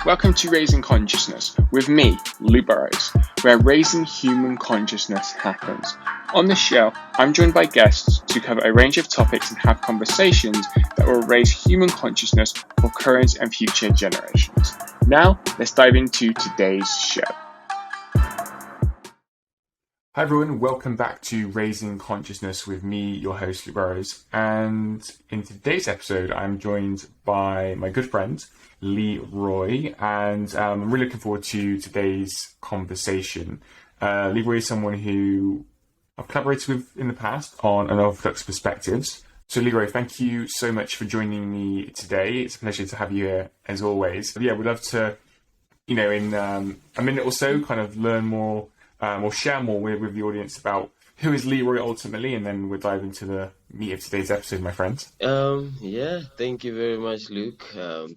Welcome to Raising Consciousness with me, Lou Burrows, where raising human consciousness happens. On this show, I'm joined by guests to cover a range of topics and have conversations that will raise human consciousness for current and future generations. Now, let's dive into today's show. Hi everyone, welcome back to Raising Consciousness with me, your host, Lou Burrows. And in today's episode, I'm joined by my good friend, Leeroy, and I'm really looking forward to today's conversation. Leeroy is someone who I've collaborated with in the past on Unorthodox Perspectives. So Leeroy, thank you so much for joining me today. It's a pleasure to have you here as always. Yeah, we'd love to, in a minute or so, kind of learn more or share more with the audience about who is Leeroy ultimately, and then we'll dive into the meat of today's episode, my friend. Thank you very much, Luke.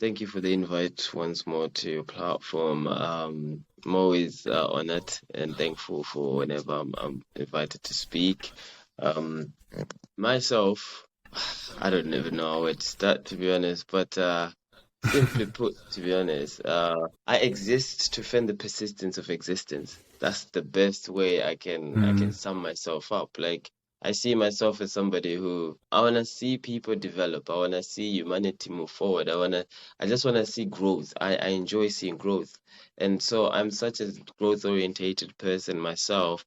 Thank you for the invite once more to your platform. I'm always honored and thankful for whenever I'm invited to speak. Myself, I don't even know where to start, to be honest, but simply put, to be honest, I exist to fend the persistence of existence. That's the best way I can sum myself up. Like, I see myself as somebody who I want to see people develop. I want to see humanity move forward. I just want to see growth. I enjoy seeing growth. And so I'm such a growth orientated person myself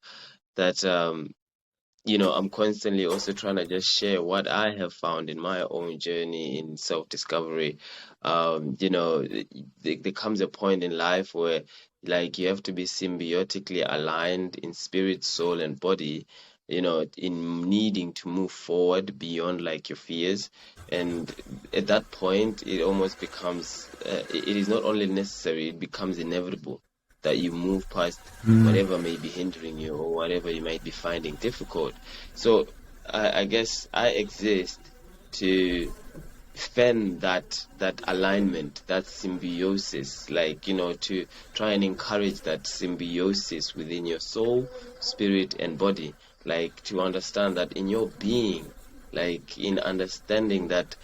that I'm constantly also trying to just share what I have found in my own journey in self-discovery. There comes a point in life where, like, you have to be symbiotically aligned in spirit, soul, and body, in needing to move forward beyond, like, your fears. And at that point, it almost becomes, it is not only necessary, it becomes inevitable that you move past whatever may be hindering you or whatever you might be finding difficult. So I guess I exist to fend that alignment, that symbiosis, to try and encourage that symbiosis within your soul, spirit, and body, like to understand that in your being, like in understanding that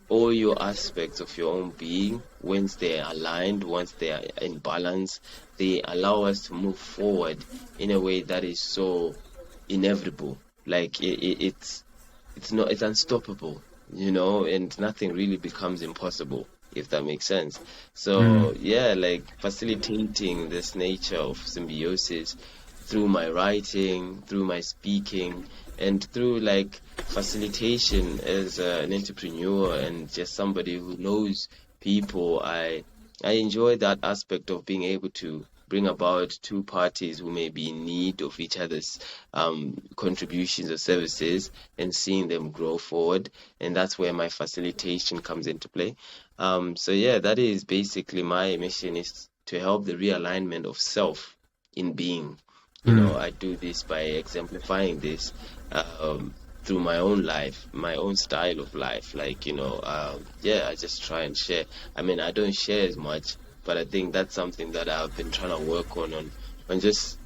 all your aspects of your own being, once they are aligned, once they are in balance, they allow us to move forward in a way that is so inevitable. Like it's unstoppable, and nothing really becomes impossible, if that makes sense. So like facilitating this nature of symbiosis through my writing, through my speaking, and through like facilitation as an entrepreneur and just somebody who knows people. I enjoy that aspect of being able to bring about two parties who may be in need of each other's contributions or services and seeing them grow forward. And that's where my facilitation comes into play. That is basically my mission, is to help the realignment of self in being. I do this by exemplifying this through my own life, my own style of life. I just try and share. I mean, I don't share as much, but I think that's something that I've been trying to work on just,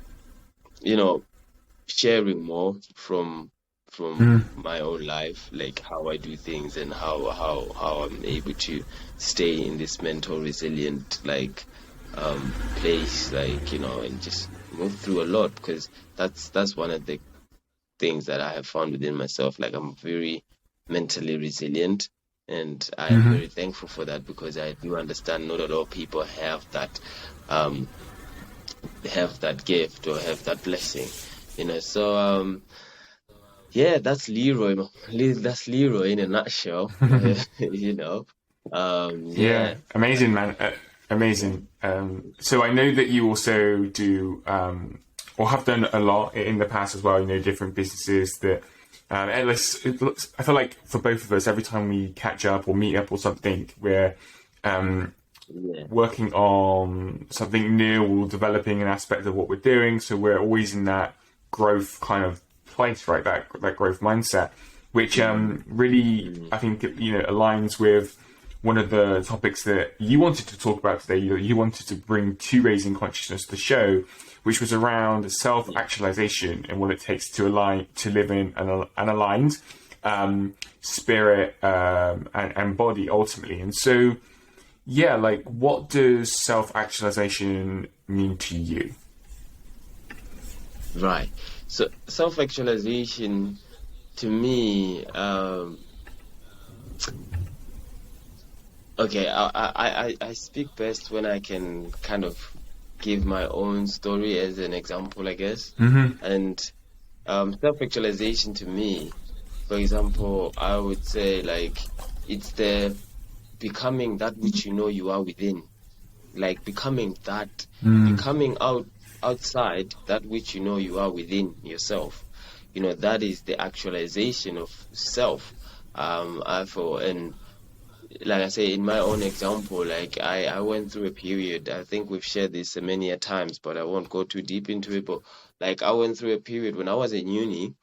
sharing more from my own life, like how I do things and how I'm able to stay in this mental resilient, place, and just move through a lot, because that's one of the things that I have found within myself. Like, I'm very mentally resilient, and I am very thankful for that, because I do understand not a lot of people have that gift or have that blessing, so that's Leeroy. That's Leeroy in a nutshell. Amazing, man. Amazing. So I know that you also do, or have done a lot in the past as well, different businesses that, I feel like for both of us, every time we catch up or meet up or something, we're working on something new or developing an aspect of what we're doing. So we're always in that growth kind of place, right? That growth mindset, which really, I think, aligns with one of the topics that you wanted to talk about today. You wanted to bring to Raising Consciousness the show, which was around self-actualization and what it takes to live in an aligned spirit and body ultimately. And so, yeah, like what does self-actualization mean to you? Right. So self-actualization to me, okay, I speak best when I can kind of give my own story as an example, I guess. Mm-hmm. And self-actualization to me, for example, I would say like it's the becoming that which you know you are within, like becoming that, Mm. becoming outside that which you know you are within yourself. You know, that is the actualization of self. I feel, and like I say, in my own example, like I went through a period, I think we've shared this many a times, but I won't go too deep into it. But like I went through a period when I was in uni,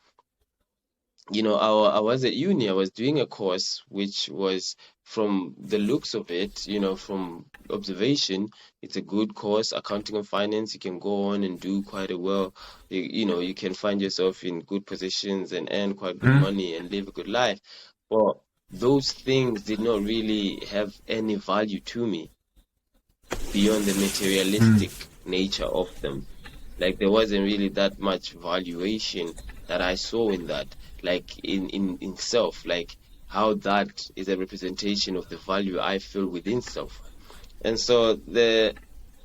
you know, I was at uni, I was doing a course which was, from the looks of it, you know, from observation, it's a good course, accounting and finance. You can go on and do quite a well. You know, you can find yourself in good positions and earn quite good Mm. money and live a good life. But those things did not really have any value to me beyond the Mm. materialistic nature of them. Like there wasn't really that much valuation that I saw in that, like in self, like how that is a representation of the value I feel within self. And so the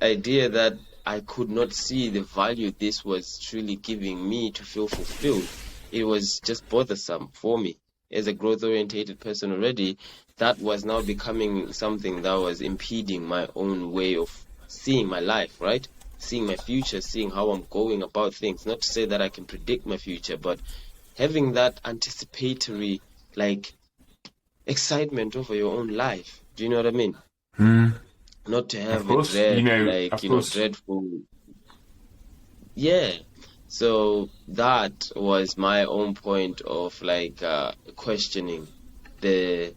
idea that I could not see the value this was truly giving me to feel fulfilled, it was just bothersome for me. As a growth orientated person already, that was now becoming something that was impeding my own way of seeing my life, right? Seeing my future, seeing how I'm going about things. Not to say that I can predict my future, but having that anticipatory, like, excitement over your own life. Do you know what I mean? Mm. Not to Of have a course, you dread, know, like, of you know, course. dreadful. Yeah. So that was my own point of like questioning the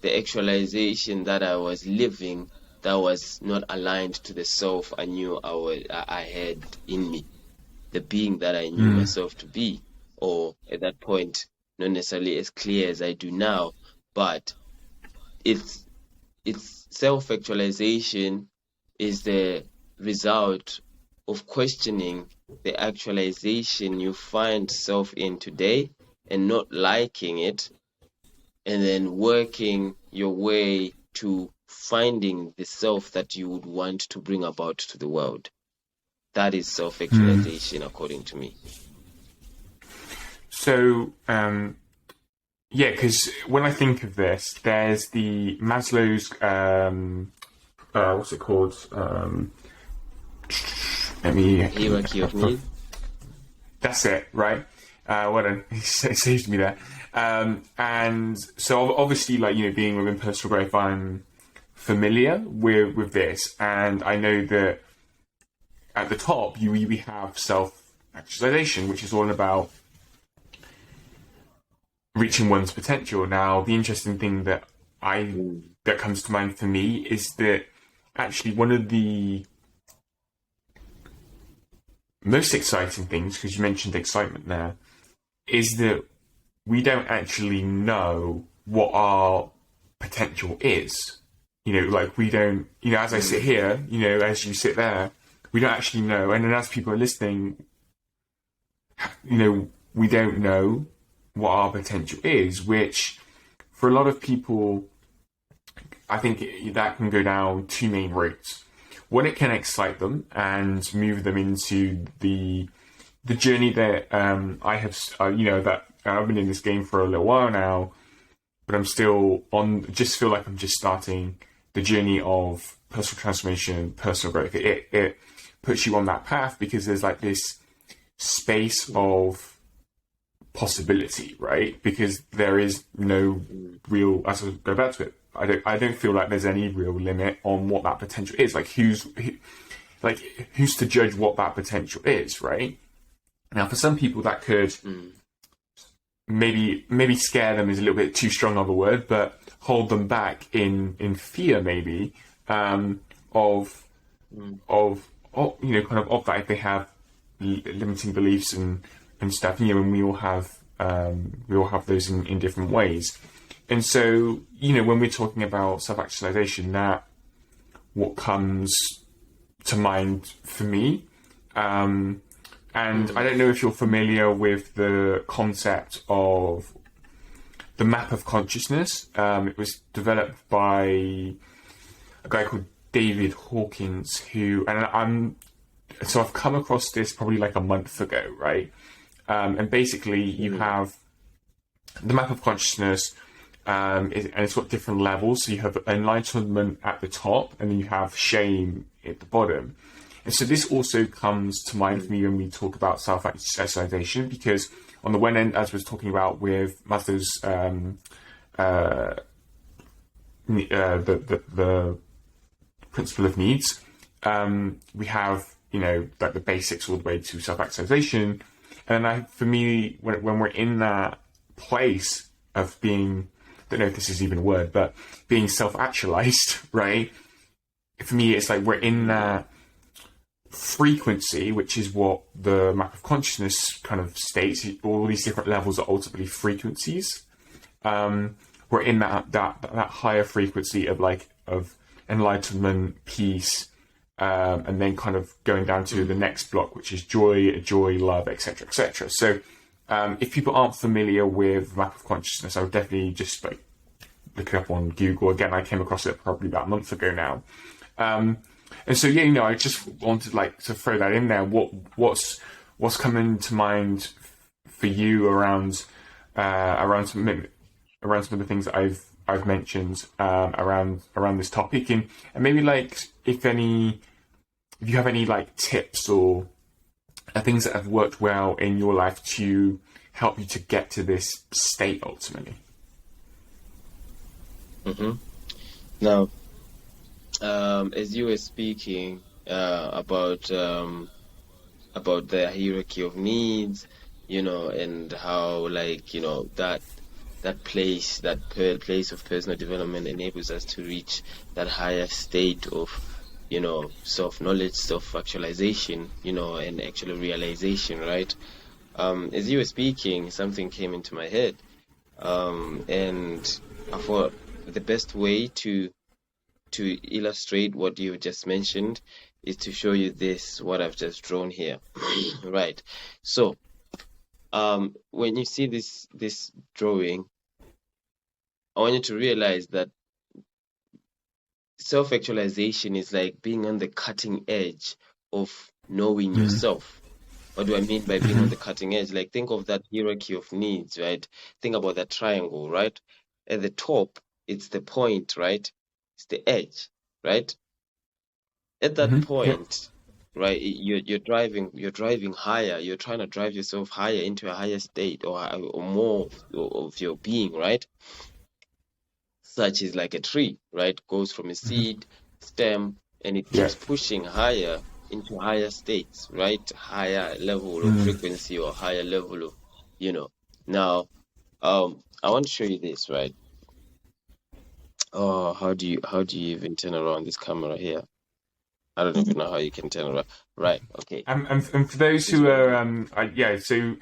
the actualization that I was living that was not aligned to the self I knew I had in me, the being that I knew Mm. myself to be, or at that point, not necessarily as clear as I do now, but it's its self-actualization is the result of questioning the actualization you find self in today and not liking it, and then working your way to finding the self that you would want to bring about to the world. That is Mm. self-actualization, according to me. So, yeah, because when I think of this, there's the Maslow's, what's it called? Let me, Hierarchy of need. that's it, right? Well done. It saves me there. And so obviously, like, you know, being within personal growth, I'm familiar with this, and I know that at the top, we have self-actualization, which is all about reaching one's potential. Now, the interesting thing Mm, that comes to mind for me is that actually one of the most exciting things, because you mentioned excitement there, is that we don't actually know what our potential is. You know, like we don't, you know, as I sit mm, here, you know, as you sit there, we don't actually know. And then as people are listening, you know, we don't know what our potential is, which for a lot of people, I think that can go down two main routes. One, it can excite them and move them into the journey that I have, you know, that I've been in this game for a little while now, but I'm still on. Just feel like I'm just starting the journey of personal transformation, personal growth. It puts you on that path because there's like this space of possibility, right? Because there is no mm, real. As I go back to it, I don't feel like there's any real limit on what that potential is. Like who's to judge what that potential is, right? Now, for some people, that could mm, maybe scare them is a little bit too strong of a word, but hold them back in fear, maybe of mm, you know, kind of that if they have limiting beliefs and stuff. You know, and we all have those in different ways. And so, you know, when we're talking about self actualization, that what comes to mind for me. And I don't know if you're familiar with the concept of the map of consciousness. It was developed by a guy called David Hawkins, so I've come across this probably like a month ago, right? And basically you have the map of consciousness, and it's got different levels. So you have enlightenment at the top, and then you have shame at the bottom. And so this also comes to mind for me when we talk about self-actualization, because on the one end, as we was talking about with Maslow's the principle of needs, we have like the basics all the way to self-actualization. And for me, when we're in that place of being, I don't know if this is even a word, but being self-actualized, right? For me, it's like we're in that frequency, which is what the map of consciousness kind of states. All these different levels are ultimately frequencies. We're in that higher frequency of enlightenment, peace, and then kind of going down to the next block, which is joy, love, etc., etc. So, if people aren't familiar with the map of consciousness, I would definitely just like look it up on Google. Again, I came across it probably about a month ago now. And so, I just wanted to throw that in there. What's coming to mind for you around some of the things that I've mentioned around this topic, and maybe if you have any tips or things that have worked well in your life to help you to get to this state ultimately. Now, as you were speaking about the hierarchy of needs, and how that place of personal development enables us to reach that higher state of self-knowledge, self-actualization, and actual realization, right? As you were speaking, something came into my head, and I thought the best way to illustrate what you just mentioned is to show you what I've just drawn here. Right. So when you see this drawing, I want you to realize that self-actualization is like being on the cutting edge of knowing yourself. What do I mean by being on the cutting edge? Think of that hierarchy of needs, right? Think about that triangle, right? At the top, it's the point, right? It's the edge, right? At that point, right, you're driving higher. You're trying to drive yourself higher into a higher state or more of your being, right? Such is like a tree, right? Goes from a seed, stem, and it keeps pushing higher into higher states, right? Higher level of frequency or higher level of, Now, I want to show you this, right? Oh, how do you even turn around this camera here? I don't even know how you can turn around. Right. Okay. And for those who are, so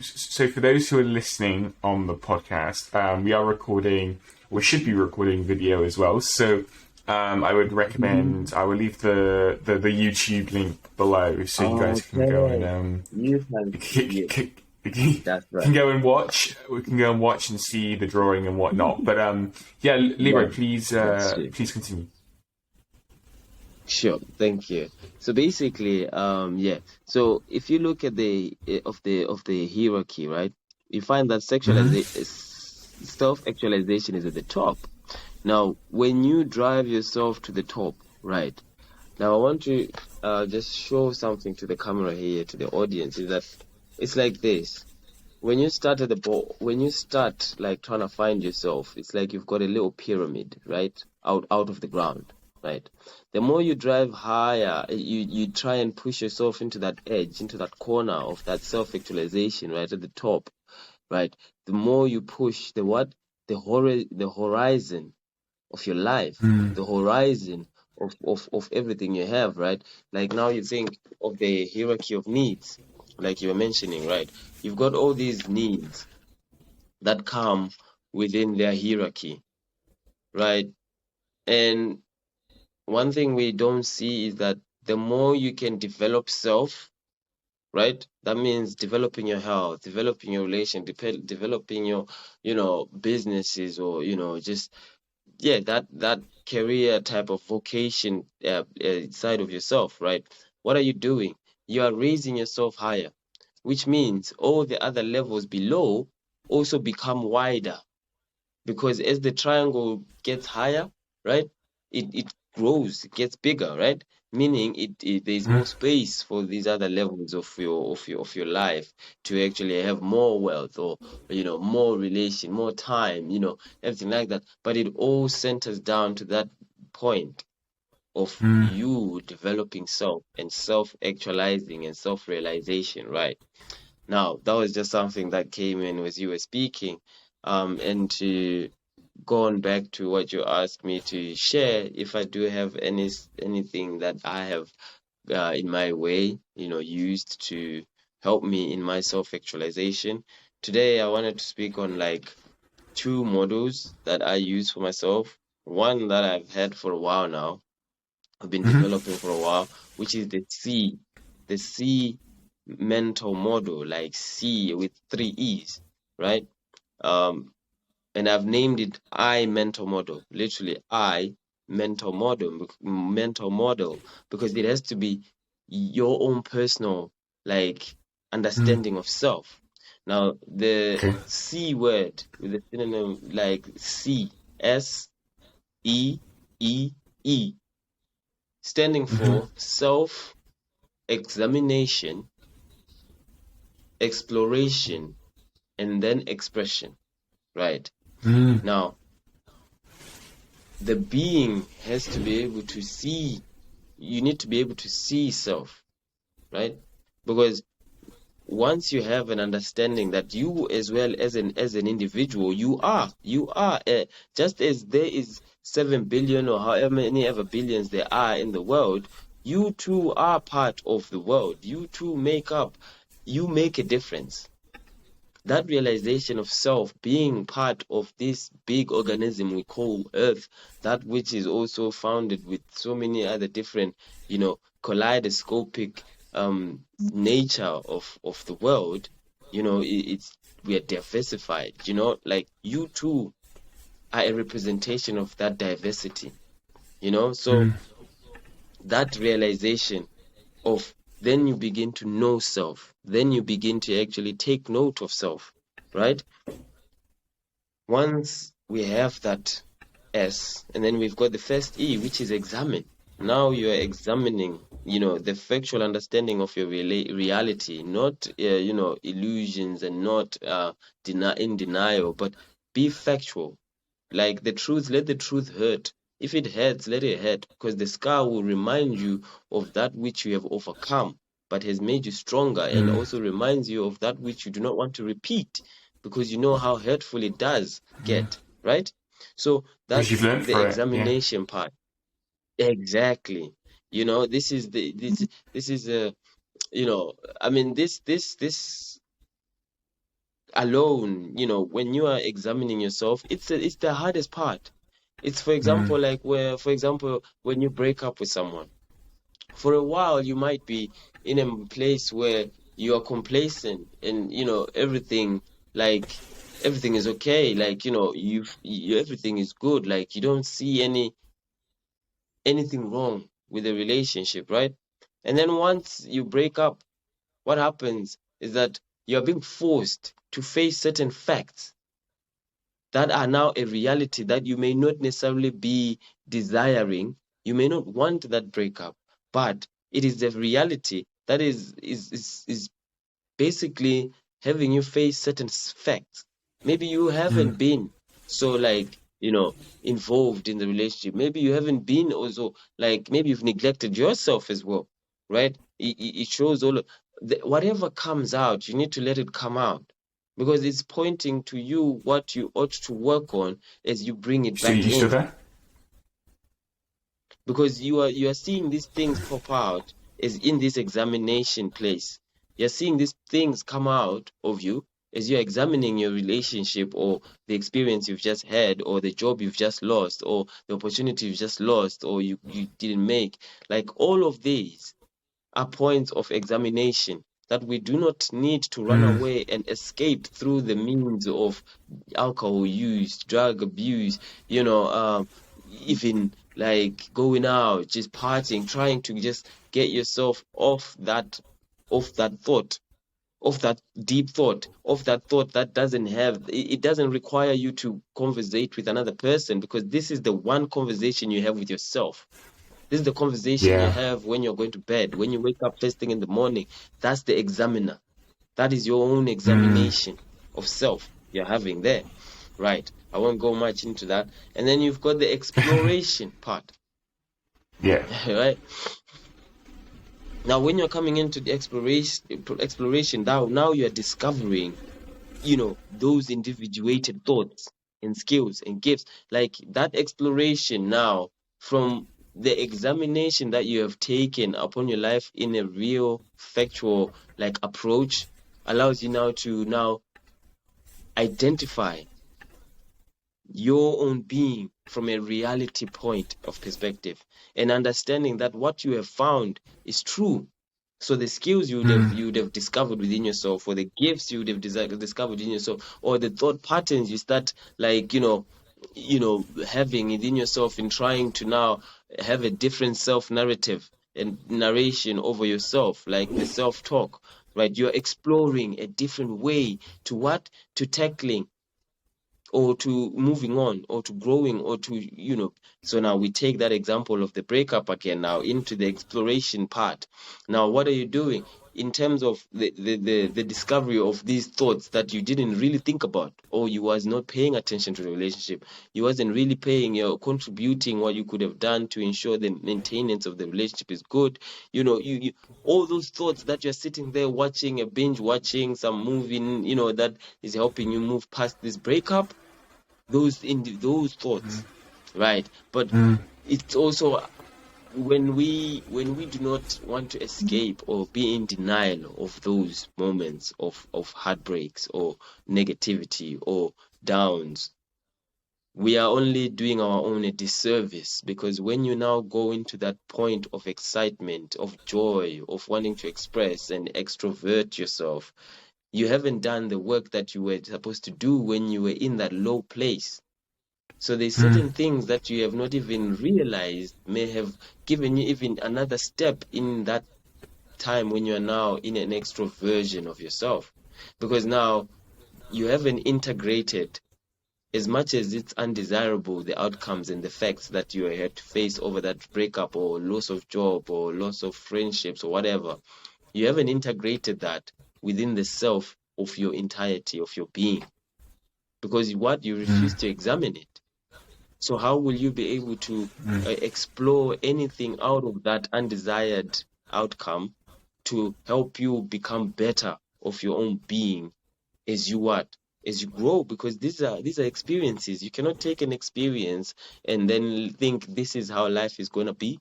for those who are listening on the podcast, we are recording. We should be recording video as well. So I would recommend. I will leave the YouTube link below, so you guys can go and That's right. can go and watch. We can go and watch and see the drawing and whatnot. But Leeroy, please continue. Sure, thank you. So basically, So if you look at the hierarchy, right, you find that self-actualization is at the top. Now, when you drive yourself to the top, right? Now, I want to just show something to the camera here, to the audience, is that it's like this. When you start when you start trying to find yourself, it's like you've got a little pyramid, right, out of the ground. Right. The more you drive higher, you try and push yourself into that edge, into that corner of that self-actualization, right at the top, right? The more you push the horizon of your life, the horizon of everything you have, right? Now you think of the hierarchy of needs, like you were mentioning, right? You've got all these needs that come within their hierarchy, right? And one thing we don't see is that the more you can develop self, right? That means developing your health, developing your relation, developing your, businesses, or, just, yeah, that career type of vocation side of yourself, right? What are you doing? You are raising yourself higher, which means all the other levels below also become wider, because as the triangle gets higher, right, it grows, it gets bigger, right? Meaning there's Mm, more space for these other levels of your life to actually have more wealth, or more relation, more time, everything like that. But it all centers down to that point of mm, you developing self and self-actualizing and self-realization, right? Now, that was just something that came in as you were speaking. And to go on back to what you asked me to share, if I do have anything that I have in my way, used to help me in my self-actualization. Today, I wanted to speak on like two models that I use for myself. One that I've had for a while now, I've been mhm, developing for a while, which is the C mental model, like C with three E's, right? Um, and I've named it I mental model, literally I mental model, because it has to be your own personal, like, mm. understanding of self. Now, the Okay. C word with the synonym like SEEE, standing Mhm, for self examination, exploration, and then expression, right? mm, Now, the being has to be able to see, you need to be able to see self, right? Because once you have an understanding that you, as well as an individual, you are just as there is 7 billion or however many ever billions there are in the world, you too are part of the world. You make a difference. That realization of self being part of this big organism we call Earth, that which is also founded with so many other different, kaleidoscopic nature of the world, we are diversified, like you too are a representation of that diversity. So mm, that realization of, then you begin to know self, then you begin to actually take note of self, right? Once we have that S, and then we've got the first E, which is examine. Now you are examining, the factual understanding of your reality, not, illusions, and not in denial, but be factual. Like the truth, let the truth hurt. If it hurts, let it hurt, because the scar will remind you of that which you have overcome, but has made you stronger, and mm. also reminds you of that which you do not want to repeat, because you know how hurtful it does get, right? So Because that's you've learned the for it. Yeah. examination part. Exactly. This is a, I mean, this alone, when you are examining yourself, it's the hardest part. It's, for Mm, example, like where, for example, when you break up with someone, for a while you might be in a place where you are complacent, and everything is okay, like, everything is good, like you don't see anything wrong with the relationship, right? And then once you break up, what happens is that you're being forced to face certain facts that are now a reality that you may not necessarily be desiring. You may not want that breakup, but it is the reality that is basically having you face certain facts. Maybe you mm, haven't been so, like, involved in the relationship. Maybe you haven't been also, like, maybe you've neglected yourself as well, right? It shows all of whatever comes out, you need to let it come out, because it's pointing to you what you ought to work on as you bring it back you still in, there? because you are seeing these things pop out as in this examination place. You're seeing these things come out of you as you're examining your relationship or the experience you've just had or the job you've just lost or the opportunity you've just lost or you didn't make, like all of these are points of examination that we do not need to run away and escape through the means of alcohol use, drug abuse, even like going out, just partying, trying to just get yourself off that thought, of that deep thought, of that thought that doesn't have, it doesn't require you to conversate with another person, because this is the one conversation you have with yourself. This is the conversation you Yeah. have when you're going to bed, when you wake up first thing in the morning. That's the examiner. That is your own examination of self you're having there, right? I won't go much into that. And then you've got the exploration part, Yeah. right? Now, when you're coming into the exploration, now you're discovering, those individuated thoughts and skills and gifts, like that exploration now from the examination that you have taken upon your life in a real factual like approach allows you now to identify your own being from a reality point of perspective, and understanding that what you have found is true. So the skills you would have discovered within yourself, or the gifts you would have discovered within yourself, or the thought patterns you start like having within yourself, in trying to now have a different self narrative and narration over yourself, like the self talk, right? You're exploring a different way to what, to tackling or to moving on or to growing or to so now we take that example of the breakup again now into the exploration part. Now what are you doing in terms of the discovery of these thoughts that you didn't really think about, or you was not paying attention to the relationship, you wasn't really paying, you're contributing what you could have done to ensure the maintenance of the relationship is good, you all those thoughts that you're sitting there watching a binge watching some movie, that is helping you move past this breakup, those thoughts, right? But it's also when we do not want to escape or be in denial of those moments of heartbreaks or negativity or downs, we are only doing our own a disservice, because when you now go into that point of excitement, of joy, of wanting to express and extrovert yourself, you haven't done the work that you were supposed to do when you were in that low place. So there's certain things that you have not even realized may have given you even another step in that time when you are now in an extroversion of yourself. Because now you haven't integrated, as much as it's undesirable, the outcomes and the facts that you had to face over that breakup or loss of job or loss of friendships or whatever. You haven't integrated that within the self of your entirety, of your being, because you refuse to examine it. So how will you be able to explore anything out of that undesired outcome to help you become better of your own being as you grow? Because these are experiences. You cannot take an experience and then think this is how life is going to be,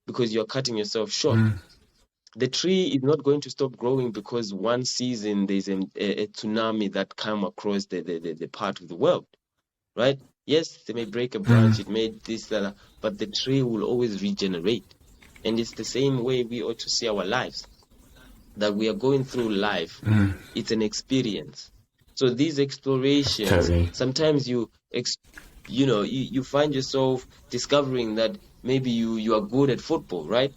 because you're cutting yourself short. The tree is not going to stop growing because one season there's a tsunami that come across the part of the world, right? Yes, they may break a branch, it may this, that, but the tree will always regenerate. And it's the same way we ought to see our lives, that we are going through life. It's an experience. So these explorations, Totally. sometimes you find yourself discovering that maybe you are good at football, right?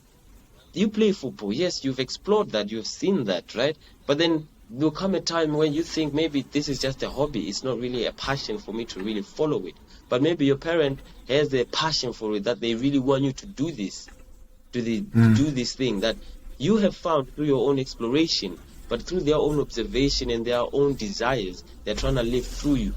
You play football, yes, you've explored that, you've seen that, right? But then there'll come a time when you think maybe this is just a hobby, it's not really a passion for me to really follow it. But maybe your parent has a passion for it, that they really want you to do this, to do this thing that you have found through your own exploration, but through their own observation and their own desires, they're trying to live through you.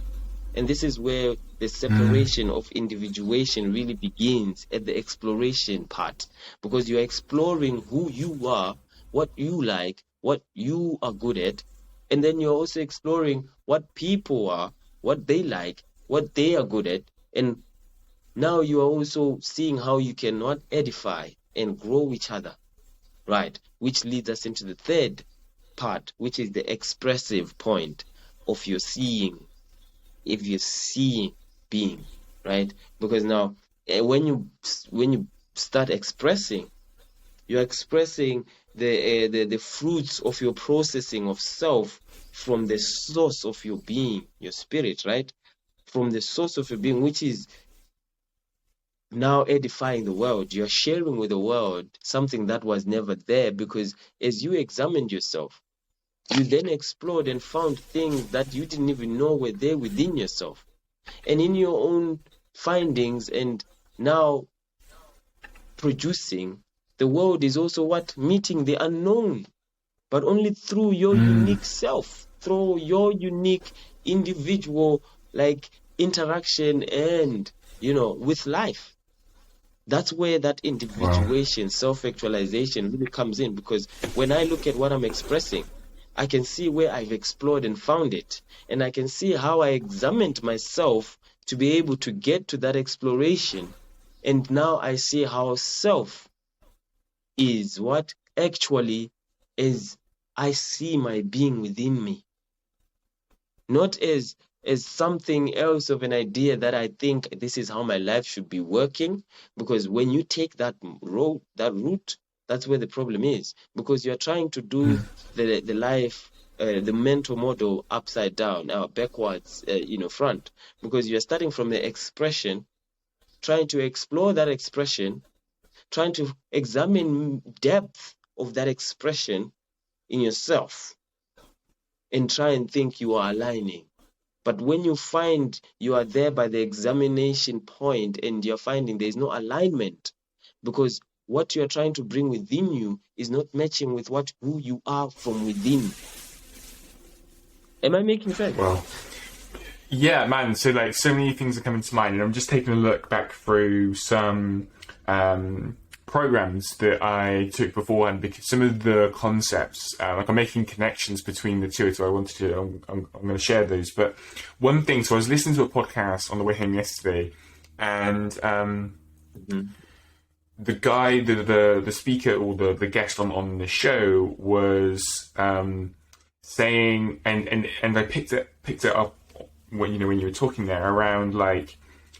And this is where the separation of individuation really begins, at the exploration part, because you're exploring who you are, what you like, what you are good at, and then you're also exploring what people are, what they like, what they are good at, and now you are also seeing how you cannot edify and grow each other, right? Which leads us into the third part, which is the expressive point of your seeing, if you're seeing being, right? Because now when you start expressing, you're expressing the fruits of your processing of self from the source of your being, your spirit, right? From the source of your being, which is now edifying the world. You're sharing with the world something that was never there, because as you examined yourself, you then explored and found things that you didn't even know were there within yourself. And in your own findings and now producing, the world is also what? Meeting the unknown, but only through your unique self, through your unique individual interaction and with life. That's where that Wow. individuation, self-actualization really comes in, because when I look at what I'm expressing, I can see where I've explored and found it, and I can see how I examined myself to be able to get to that exploration. And now I see how self is what actually is. I see my being within me, not as something else of an idea that I think this is how my life should be working. Because when you take that route, that's where the problem is, because you're trying to do the life, the mental model upside down, backwards, front, because you're starting from the expression, trying to explore that expression, trying to examine depth of that expression in yourself, and try and think you are aligning. But when you find you are there by the examination point and you're finding there's no alignment, because what you're trying to bring within you is not matching with who you are from within. Am I making sense? Well, yeah, man. So so many things are coming to mind, and I'm just taking a look back through some programs that I took beforehand, because some of the concepts, I'm making connections between the two, so I wanted to, I'm going to share those. But one thing, so I was listening to a podcast on the way home yesterday, and the guy, the speaker, or the guest on the show was saying, and I picked it up when you were talking there around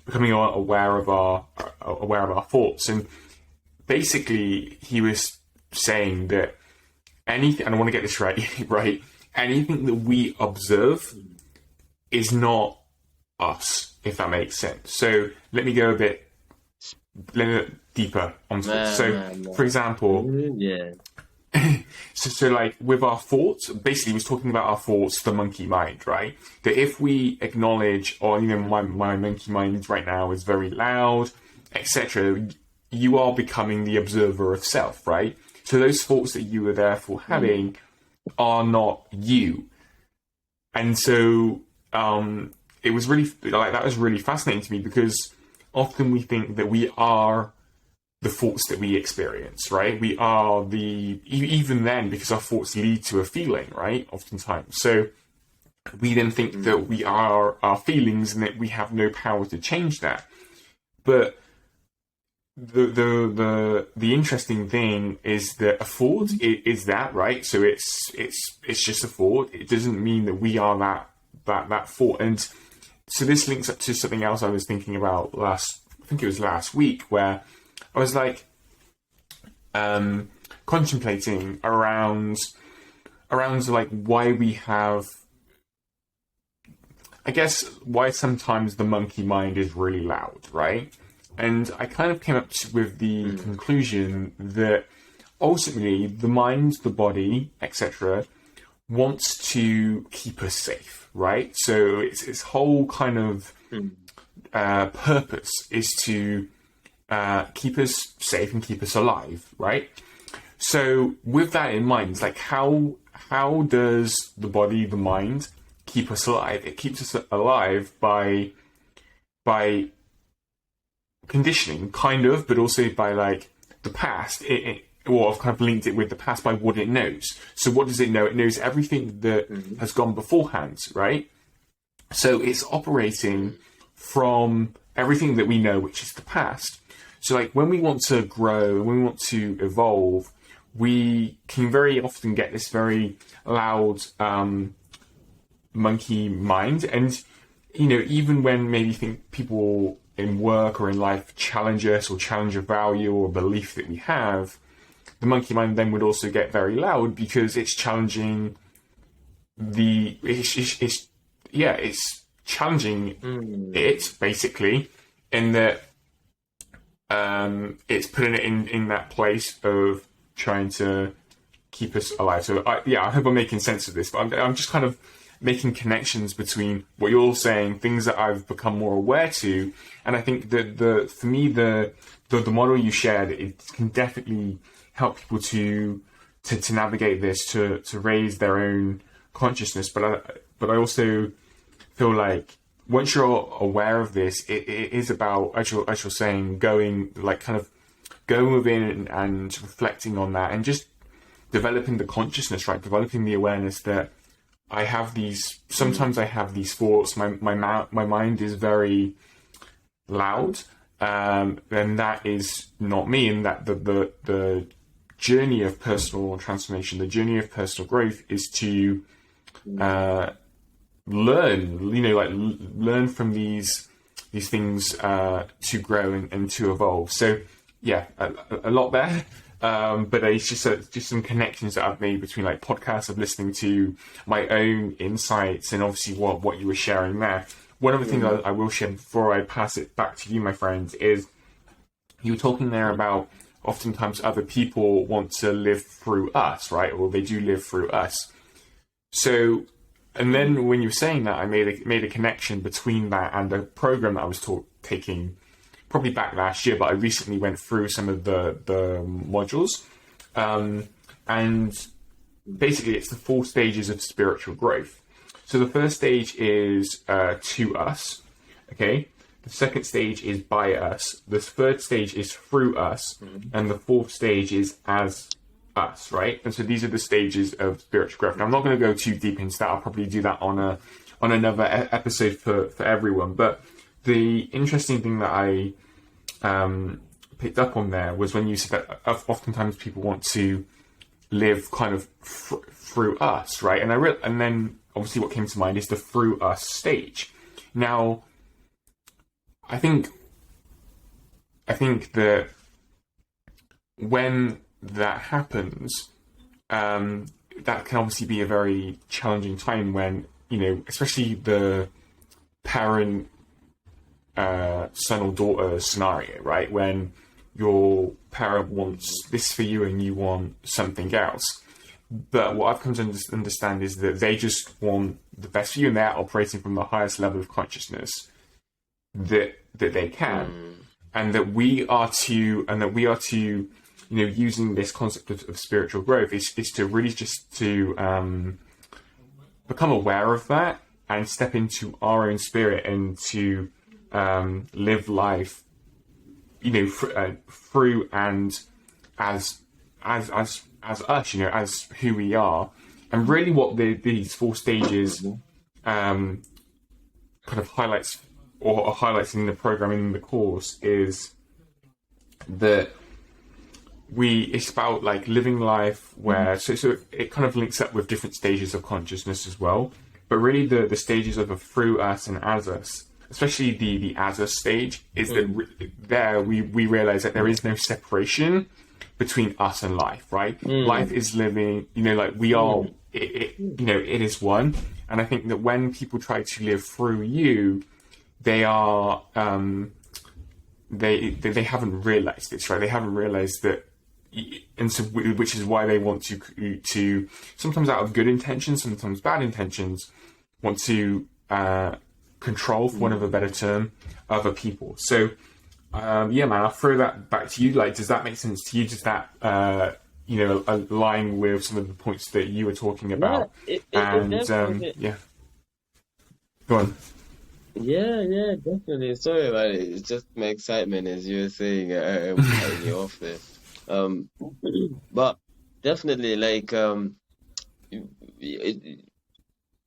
becoming aware of our thoughts. And basically, he was saying that anything, and I want to get this right, right? Anything that we observe is not us, if that makes sense. So let me go a bit deeper onto this. So, for example, yeah. so with our thoughts, basically, he was talking about our thoughts, the monkey mind, right? That if we acknowledge, my monkey mind right now is very loud, etc., you are becoming the observer of self, right? So those thoughts that you are therefore having are not you. And so it was really, that was really fascinating to me, because often we think that we are the thoughts that we experience, right? We are even then, because our thoughts lead to a feeling, right? Oftentimes. So we then think that we are our feelings and that we have no power to change that. But the interesting thing is that a thought is that, right? So it's just a thought. It doesn't mean that we are that thought. And so this links up to something else I was thinking about I think it was last week, where I was contemplating around why we have, I guess, why sometimes the monkey mind is really loud, right? And I kind of came up with the conclusion that ultimately the mind, the body, etc., wants to keep us safe, right? So its whole kind of purpose is to keep us safe and keep us alive, right? So with that in mind, it's how does the body, the mind, keep us alive? It keeps us alive by conditioning, kind of, but also by the past. I've kind of linked it with the past by what it knows. So what does it know? It knows everything that has gone beforehand, right? So it's operating from everything that we know, which is the past. So when we want to grow, when we want to evolve, we can very often get this very loud monkey mind. And, even when maybe think people in work or in life challenge us or challenge a value or belief that we have, the monkey mind then would also get very loud because it's challenging it's challenging it basically, in that it's putting it in that place of trying to keep us alive. So I hope I'm making sense of this, but I'm just kind of making connections between what you're saying, things that I've become more aware to, and I think that for me the model you shared, it can definitely help people to navigate this, to raise their own consciousness. But I also feel like once you're aware of this, it is about, as you're saying, going within and reflecting on that, and just developing the consciousness, right? Developing the awareness that sometimes I have these thoughts. My mind is very loud, and that is not me. And that the journey of personal transformation, the journey of personal growth, is to learn from these things, to grow and to evolve. So yeah, a lot there. But it's just some connections that I've made between like podcasts of listening to, my own insights, and obviously what you were sharing there. One other thing I will share before I pass it back to you, my friend, is you were talking there about oftentimes other people want to live through us, right? Or they do live through us. So, and then when you were saying that, I made a connection between that and the program that I was taking probably back last year, but I recently went through some of the modules, and basically it's the 4 stages of spiritual growth. So the first stage is to us, okay? The second stage is by us. The third stage is through us, and the fourth stage is as us, right? And so these are the stages of spiritual growth. Now, I'm not going to go too deep into that. I'll probably do that on another episode for everyone. But the interesting thing that I picked up on there was when you said that oftentimes people want to live kind of through us, right? And then obviously what came to mind is the through us stage. Now, I think that when that happens, that can obviously be a very challenging time when, especially the parent, son or daughter scenario, right? When your parent wants this for you and you want something else. But what I've come to understand is that they just want the best for you, and they're operating from the highest level of consciousness that they can, and that we are to using this concept of spiritual growth is to really just to become aware of that and step into our own spirit and to live life, through and as us, as who we are. And really what these 4 stages kind of highlights in the program, in the course, is that it's about like living life where so it kind of links up with different stages of consciousness as well, but really the stages of a through us and as us, especially the as us stage, is that there we realize that there is no separation between us and life, right? Life is living, like we are, it is one. And I think that when people try to live through you, they are they haven't realized this, right? They haven't realized that, and so which is why they want to sometimes out of good intentions, sometimes bad intentions, want to control, for want of a better term, other people. So man, I'll throw that back to you. Like, does that make sense to you? Does that align with some of the points that you were talking about? It definitely. Go on. Yeah, definitely. Sorry about it. It's just my excitement, as you were saying. I'm cutting you off there. But definitely, like,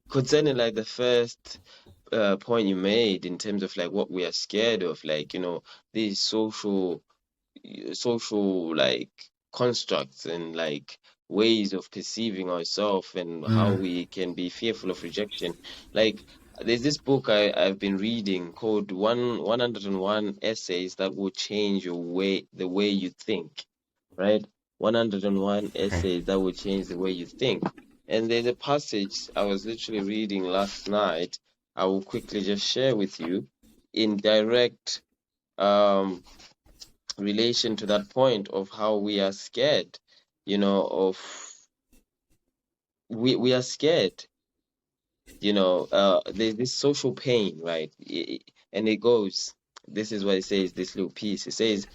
concerning like the first point you made in terms of like what we are scared of, like, these social like constructs, and like ways of perceiving ourselves and how we can be fearful of rejection. Like there's this book I've been reading called 101 Essays That Will Change the way you think, right? 101 Okay. essays that will change the way you think. And there's a passage I was literally reading last night. I will quickly just share with you in direct um, relation to that point of how we are scared, of we are scared, there's this social pain, right? And it goes, this is what it says, this little piece. It says,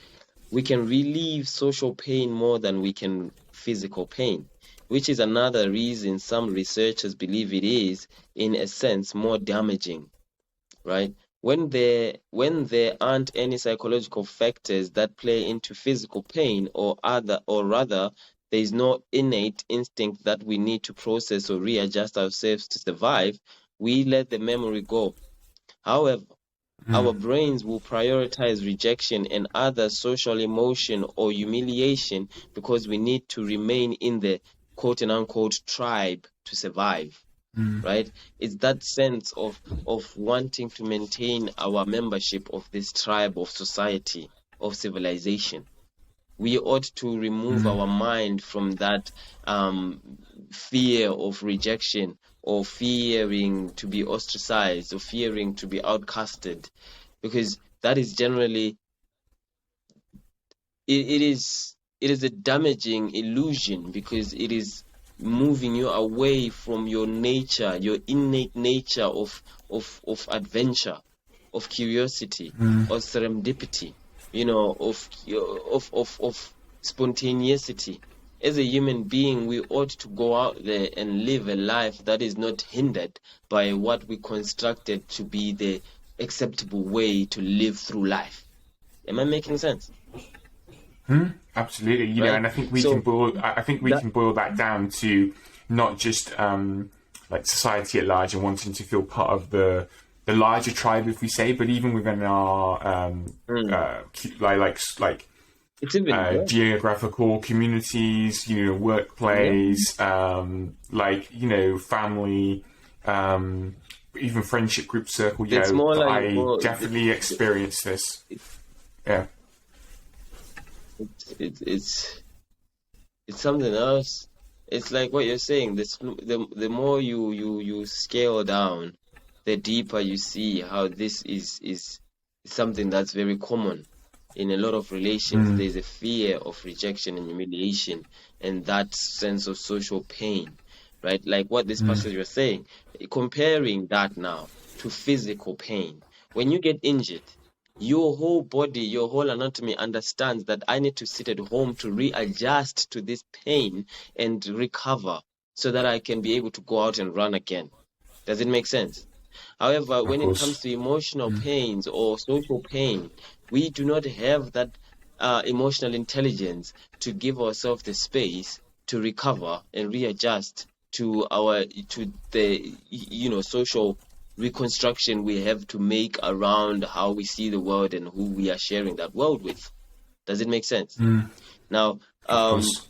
we can relieve social pain more than we can physical pain, which is another reason some researchers believe it is, in a sense, more damaging, right? When there aren't any psychological factors that play into physical pain or rather there is no innate instinct that we need to process or readjust ourselves to survive, we let the memory go. However, our brains will prioritize rejection and other social emotion or humiliation because we need to remain in the quote and unquote tribe to survive, right? It's that sense of wanting to maintain our membership of this tribe of society, of civilization. We ought to remove our mind from that fear of rejection, or fearing to be ostracized, or fearing to be outcasted, because that is generally it is a damaging illusion, because it is moving you away from your nature, your innate nature of adventure, of curiosity, of serendipity, of spontaneity. As a human being, we ought to go out there and live a life that is not hindered by what we constructed to be the acceptable way to live through life. Am I making sense? Absolutely, Right? and I think we can So boil. I think we that can boil that down to not just like society at large and wanting to feel part of the larger tribe, if we say, but even within our mm, like it's even geographical communities, yeah. workplace, family, even friendship group circle. It's more like I definitely experienced this. Yeah. it's it's something else. It's like what you're saying. The more you scale down, the deeper you see how this is something that's very common in a lot of relations. There's a fear of rejection and humiliation, and that sense of social pain, right? Like what this passage was saying, comparing that now to physical pain. When you get injured, your whole body, your whole anatomy understands that I need to sit at home to readjust to this pain and recover so that I can be able to go out and run again. Does it make sense? However, Of when it comes course. to emotional pains or social pain, we do not have that emotional intelligence to give ourselves the space to recover and readjust to the social reconstruction we have to make around how we see the world and who we are sharing that world with. Does it make sense? Now, Of course.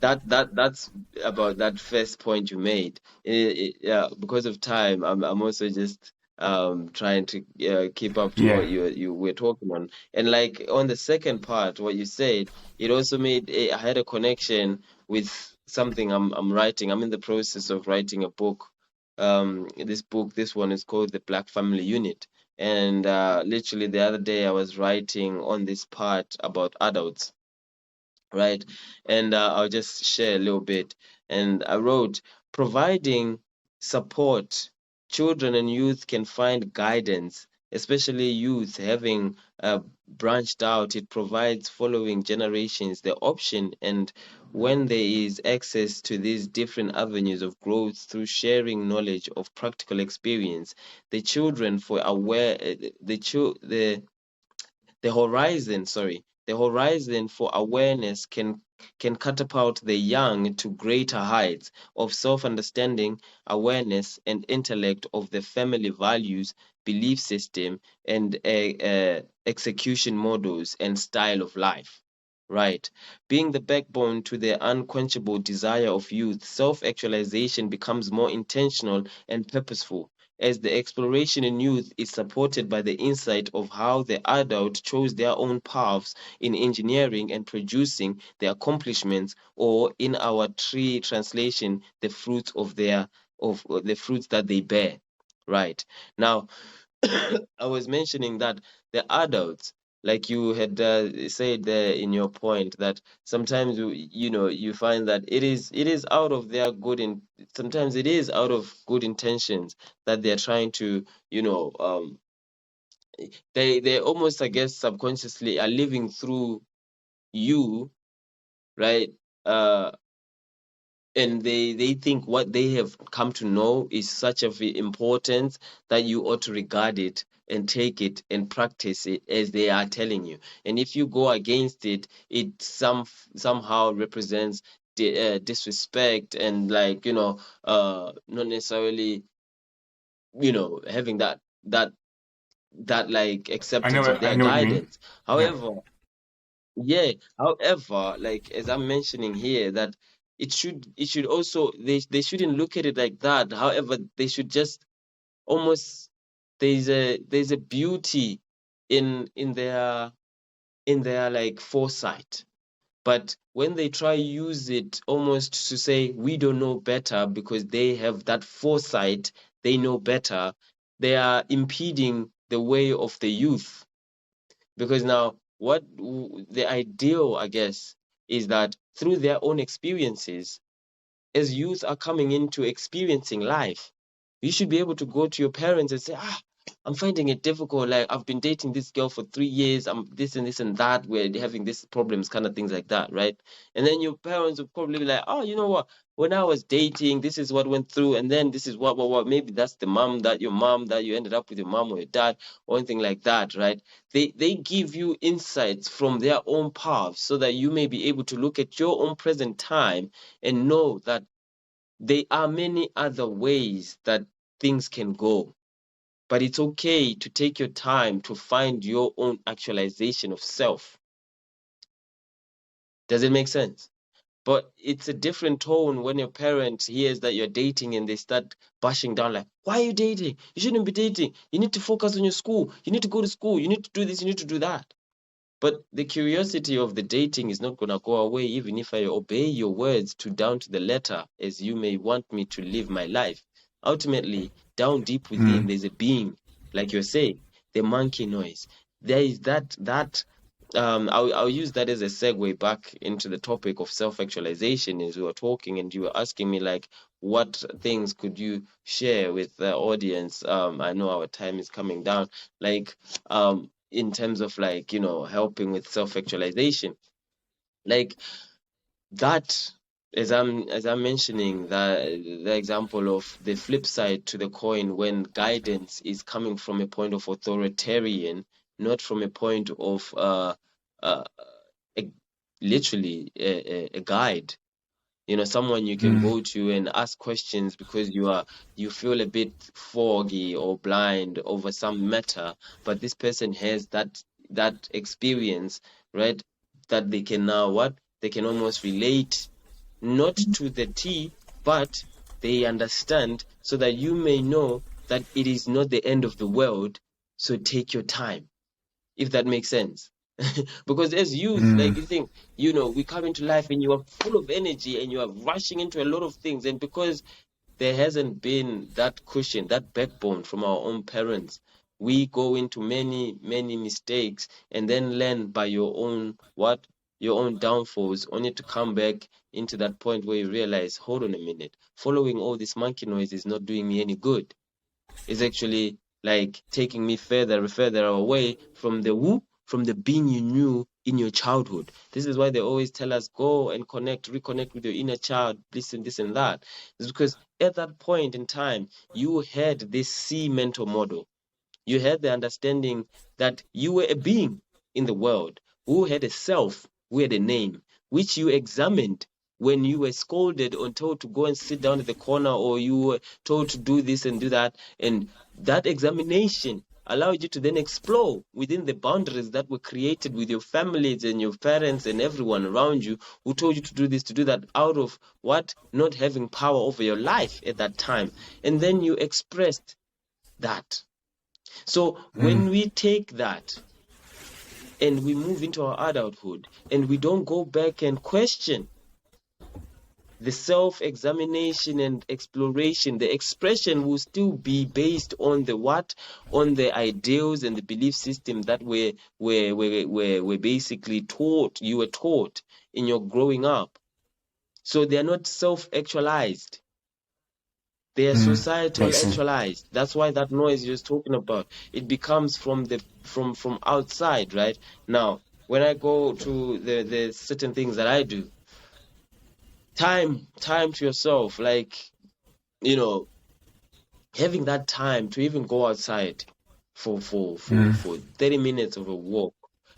that's about that first point you made. Yeah, because of time, I'm also just trying to keep up to what Yeah. you were talking on. And like on the second part, what you said, it also I had a connection with something I'm writing. I'm in the process of writing a book. This one is called The Black Family Unit. And literally the other day I was writing on this part about adults, right? And I'll just share a little bit. And I wrote, providing support, children and youth can find guidance, especially youth having branched out. It provides following generations the option, and when there is access to these different avenues of growth through sharing knowledge of practical experience, the children for aware the horizon for awareness can catapult the young to greater heights of self-understanding, awareness, and intellect of the family values, belief system, and execution models and style of life. Right. Being the backbone to the unquenchable desire of youth, self-actualization becomes more intentional and purposeful, as the exploration in youth is supported by the insight of how the adult chose their own paths in engineering and producing the accomplishments, or in our tree translation, the fruits of the fruits that they bear. Right. Now, I was mentioning that the adults, like you had said there in your point, that sometimes you find that it is out of their sometimes it is out of good intentions that they're trying to they almost, I guess, subconsciously are living through you, right? Uh, and they think what they have come to know is such of importance that you ought to regard it and take it and practice it as they are telling you. And if you go against it, it somehow represents disrespect, and like not necessarily having that like acceptance of I their know what you mean. guidance. Yeah. However, like as I'm mentioning here, that it should also, they shouldn't look at it like that. However, they should just almost, there's a beauty in their like foresight. But when they try use it almost to say we don't know better because they have that foresight, they know better, they are impeding the way of the youth. Because now, the ideal, I guess, is that through their own experiences, as youth are coming into experiencing life, you should be able to go to your parents and say, I'm finding it difficult. Like, I've been dating this girl for 3 years. I'm this and this and that. We're having these problems, kind of things like that, right? And then your parents will probably be like, oh, you know what? When I was dating, this is what went through, and then this is what. Maybe that's your mom that you ended up with your mom or your dad or anything like that, right? They give you insights from their own paths so that you may be able to look at your own present time and know that there are many other ways that things can go. But it's okay to take your time to find your own actualization of self. Does it make sense? But it's a different tone when your parent hears that you're dating and they start bashing down, like, why are you dating? You shouldn't be dating. You need to focus on your school. You need to go to school. You need to do this. You need to do that. But the curiosity of the dating is not going to go away even if I obey your words to down to the letter as you may want me to live my life. Ultimately, down deep within, Mm. there's a being, like you're saying, the monkey noise. There is I'll use that as a segue back into the topic of self-actualization. As we were talking and you were asking me, like, what things could you share with the audience? I know our time is coming down. Like, in terms of, like, helping with self-actualization, like that, as I'm mentioning, the example of the flip side to the coin, when guidance is coming from a point of authoritarian, not from a point of uh a, literally a guide, someone you can Mm. go to and ask questions because you feel a bit foggy or blind over some matter, but this person has that experience, right? That they can now what they can almost relate, not to the T, but they understand, so that you may know that it is not the end of the world. So take your time, if that makes sense. Because as youth, like, Mm. you think, we come into life and you are full of energy and you are rushing into a lot of things. And because there hasn't been that cushion, that backbone from our own parents, we go into many, many mistakes and then learn by your own downfalls, only to come back into that point where you realize, hold on a minute, following all this monkey noise is not doing me any good. It's actually like taking me further and further away from from the being you knew in your childhood. This is why they always tell us, go and reconnect with your inner child, this and that. It's because at that point in time, you had this C mental model. You had the understanding that you were a being in the world who had a self, who had a name, which you examined when you were scolded or told to go and sit down at the corner, or you were told to do this and do that. And that examination allowed you to then explore within the boundaries that were created with your families and your parents and everyone around you who told you to do this, to do that, out of what? Not having power over your life at that time. And then you expressed that. So when we take that and we move into our adulthood and we don't go back and question the self-examination and exploration, the expression will still be based on the what? On the ideals and the belief system that were basically taught, you were taught in your growing up. So they are not self-actualized. They are societal actualized. That's why that noise you're talking about, it becomes from outside, right? Now, when I go to the certain things that I do, time to yourself, like, having that time to even go outside for 30 minutes of a walk,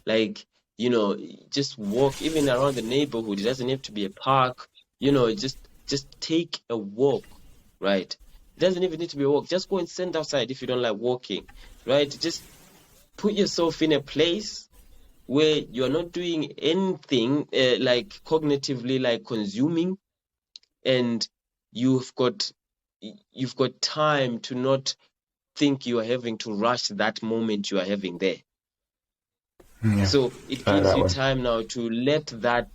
like, just walk even around the neighborhood. It doesn't have to be a park, just take a walk, right? It doesn't even need to be a walk. Just go and stand outside if you don't like walking, right? Just put yourself in a place where you're not doing anything like cognitively, like consuming, and you've got time to not think you are having to rush that moment you are having there. So it gives you time now to let that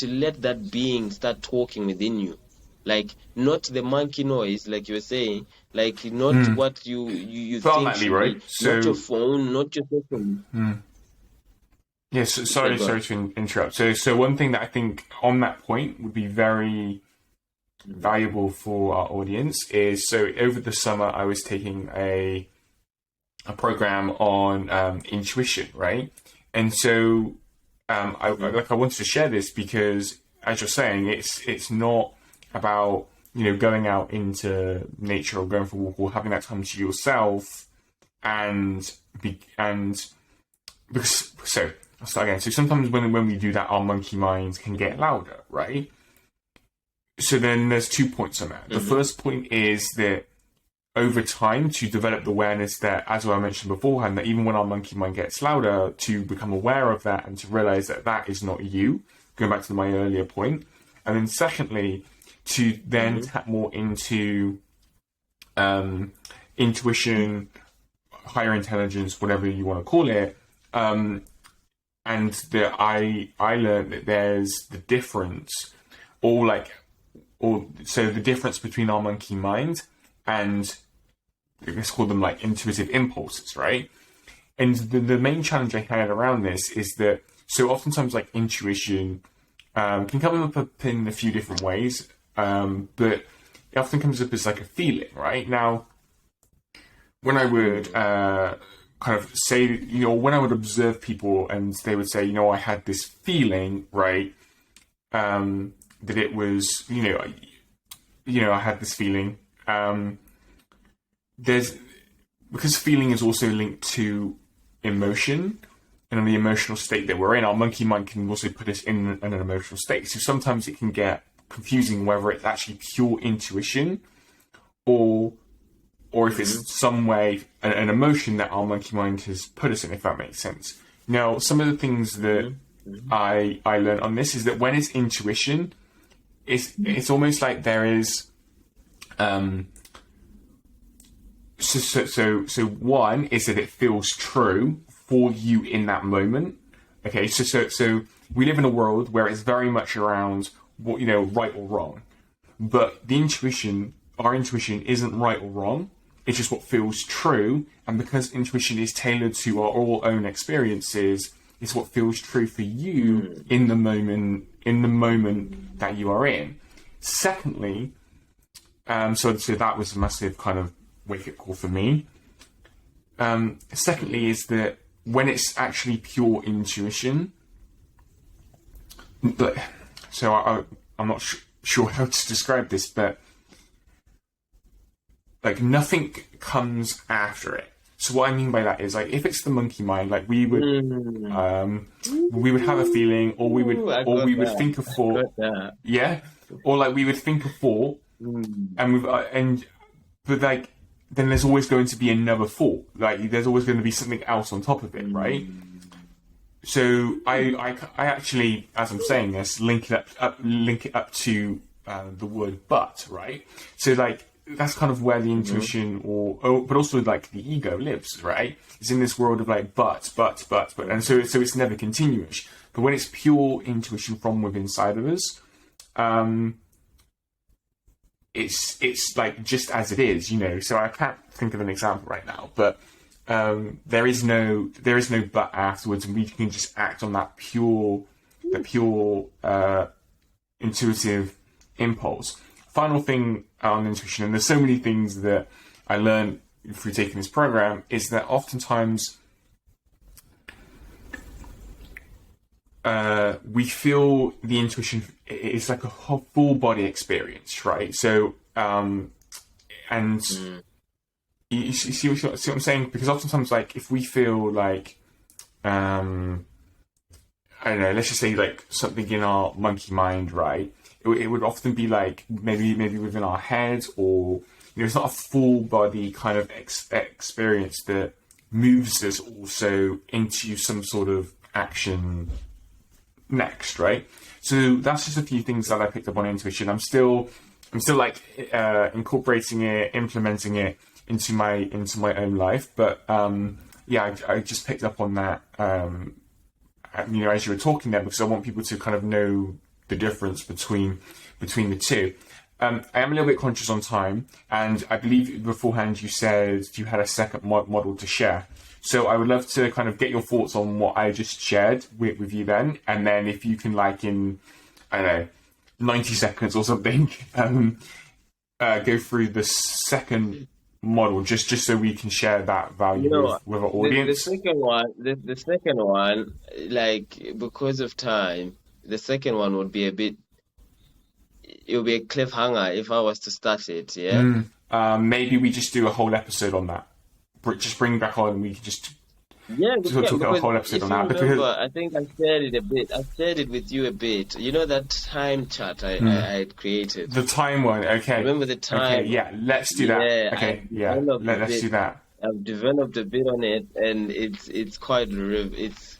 let that being start talking within you, like not the monkey noise, like you were saying, like not what you think should Leeroy, be, not your phone, not your phone. Yes, sorry to interrupt. So one thing that I think on that point would be very valuable for our audience is, so over the summer I was taking a program on intuition, right? And so I wanted to share this because, as you're saying, it's not about going out into nature or going for a walk or having that time to yourself because so I'll start again. So sometimes when we do that, our monkey minds can get louder, right? So then there's 2 points on that. The first point is that over time, to develop the awareness that, as I mentioned beforehand, that even when our monkey mind gets louder, to become aware of that and to realize that that is not you, going back to my earlier point. And then secondly, to then tap more into intuition, higher intelligence, whatever you want to call it. And that I learned that there's the difference, so the difference between our monkey mind and, let's call them like intuitive impulses, right? And the main challenge I had around this is that, so oftentimes like intuition can come up in a few different ways, but it often comes up as like a feeling, right? Now, when I would kind of say, when I would observe people and they would say, I had this feeling, right, that it was, I had this feeling, because feeling is also linked to emotion, and in the emotional state that we're in, our monkey mind can also put us in an emotional state. So sometimes it can get confusing whether it's actually pure intuition or if it's some way, an emotion that our monkey mind has put us in, if that makes sense. Now, some of the things that I learned on this is that when it's intuition, it's almost like there is so one is that it feels true for you in that moment. Okay, so we live in a world where it's very much around what, right or wrong, but our intuition isn't right or wrong. It's just what feels true, and because intuition is tailored to our all own experiences, it's what feels true for you in the moment that you are in. Secondly, so that was a massive kind of wake-up call for me. Secondly, is that when it's actually pure intuition, but so I'm not sure how to describe this, but like nothing comes after it. So what I mean by that is, like, if it's the monkey mind, like we would have a feeling, or we would think of thought, or like we would think of thought, but like then there's always going to be another thought. Like there's always going to be something else on top of it, right? So I actually, as I'm saying this, link it up to the word but, right? So like that's kind of where the intuition but also like the ego lives, right? It's in this world of like but, and so it's never continuous. But when it's pure intuition from within inside of us, it's like just as it is, you know. So I can't think of an example right now, but there is no but afterwards, and we can just act on that pure intuitive impulse. Final thing on intuition, and there's so many things that I learned through taking this program, is that oftentimes we feel the intuition is like a whole full body experience, right? So and you see what I'm saying? Because oftentimes, like, if we feel like I don't know, let's just say like something in our monkey mind, right? It would often be like maybe within our head, or you know, it's not a full body kind of experience that moves us also into some sort of action next, right? So that's just a few things that I picked up on intuition. I'm still like incorporating it, implementing it into my own life, but yeah, I just picked up on that. You know, as you were talking there, because I want people to kind of know the difference between the two. I am a little bit conscious on time, and I believe beforehand you said you had a second model to share. So I would love to kind of get your thoughts on what I just shared with you then, and then if you can, like in, I don't know, 90 seconds or something, go through the second model, just so we can share that value with our audience. The second one, like because of time, the second one would be it would be a cliffhanger if I was to start it. Yeah. Maybe we just do a whole episode on that. Just bring back on, and we can just talk a whole episode on that. Remember, I think I shared it a bit. I shared it with you a bit. You know that time chart I had created. The time one, okay. Remember the time? Okay, yeah, let's do that. Okay, yeah, let's do that. I've developed a bit on it, and it's quite it's.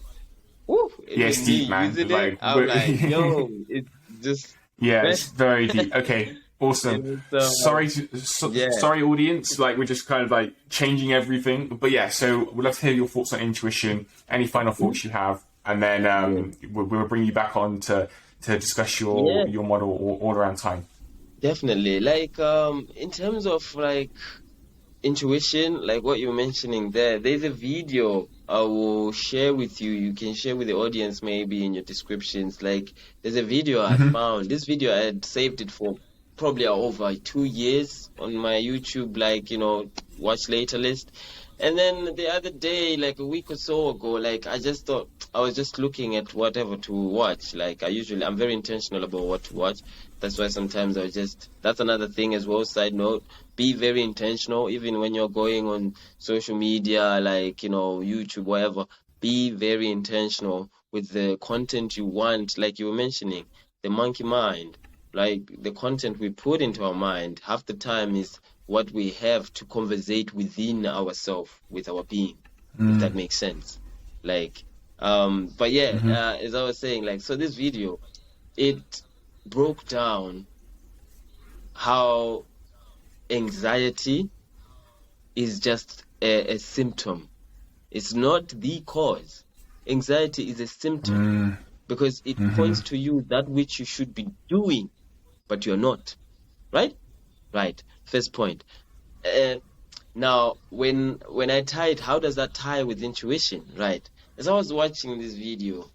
Yeah, it's deep, man. Like, I'm like, yo, it's just. Yeah, it's very deep. Okay, awesome. Sorry, audience. Like, we're just kind of like changing everything. But yeah, so we'd love to hear your thoughts on intuition. Any final thoughts you have, and then we'll bring you back on to discuss your model all around time. Definitely. Like, in terms of like intuition, like what you're mentioning there's a video I will share with you. You can share with the audience maybe in your descriptions. Like, there's a video I found. This video, I had saved it for probably over 2 years on my YouTube, like, you know, watch later list. And then the other day, like a week or so ago, like I just thought, I was just looking at whatever to watch. Like I'm very intentional about what to watch. That's why sometimes that's another thing as well, side note, be very intentional, even when you're going on social media, like, you know, YouTube, whatever, be very intentional with the content you want. Like you were mentioning, the monkey mind, like the content we put into our mind, half the time is what we have to conversate within ourselves, with our being, if that makes sense. Like, but yeah, as I was saying, like, so this video, it broke down how anxiety is just a symptom. It's not the cause. Anxiety is a symptom because it points to you that which you should be doing, but you're not. Right? Right. First point. Now, when I tie it, how does that tie with intuition? Right. As I was watching this video,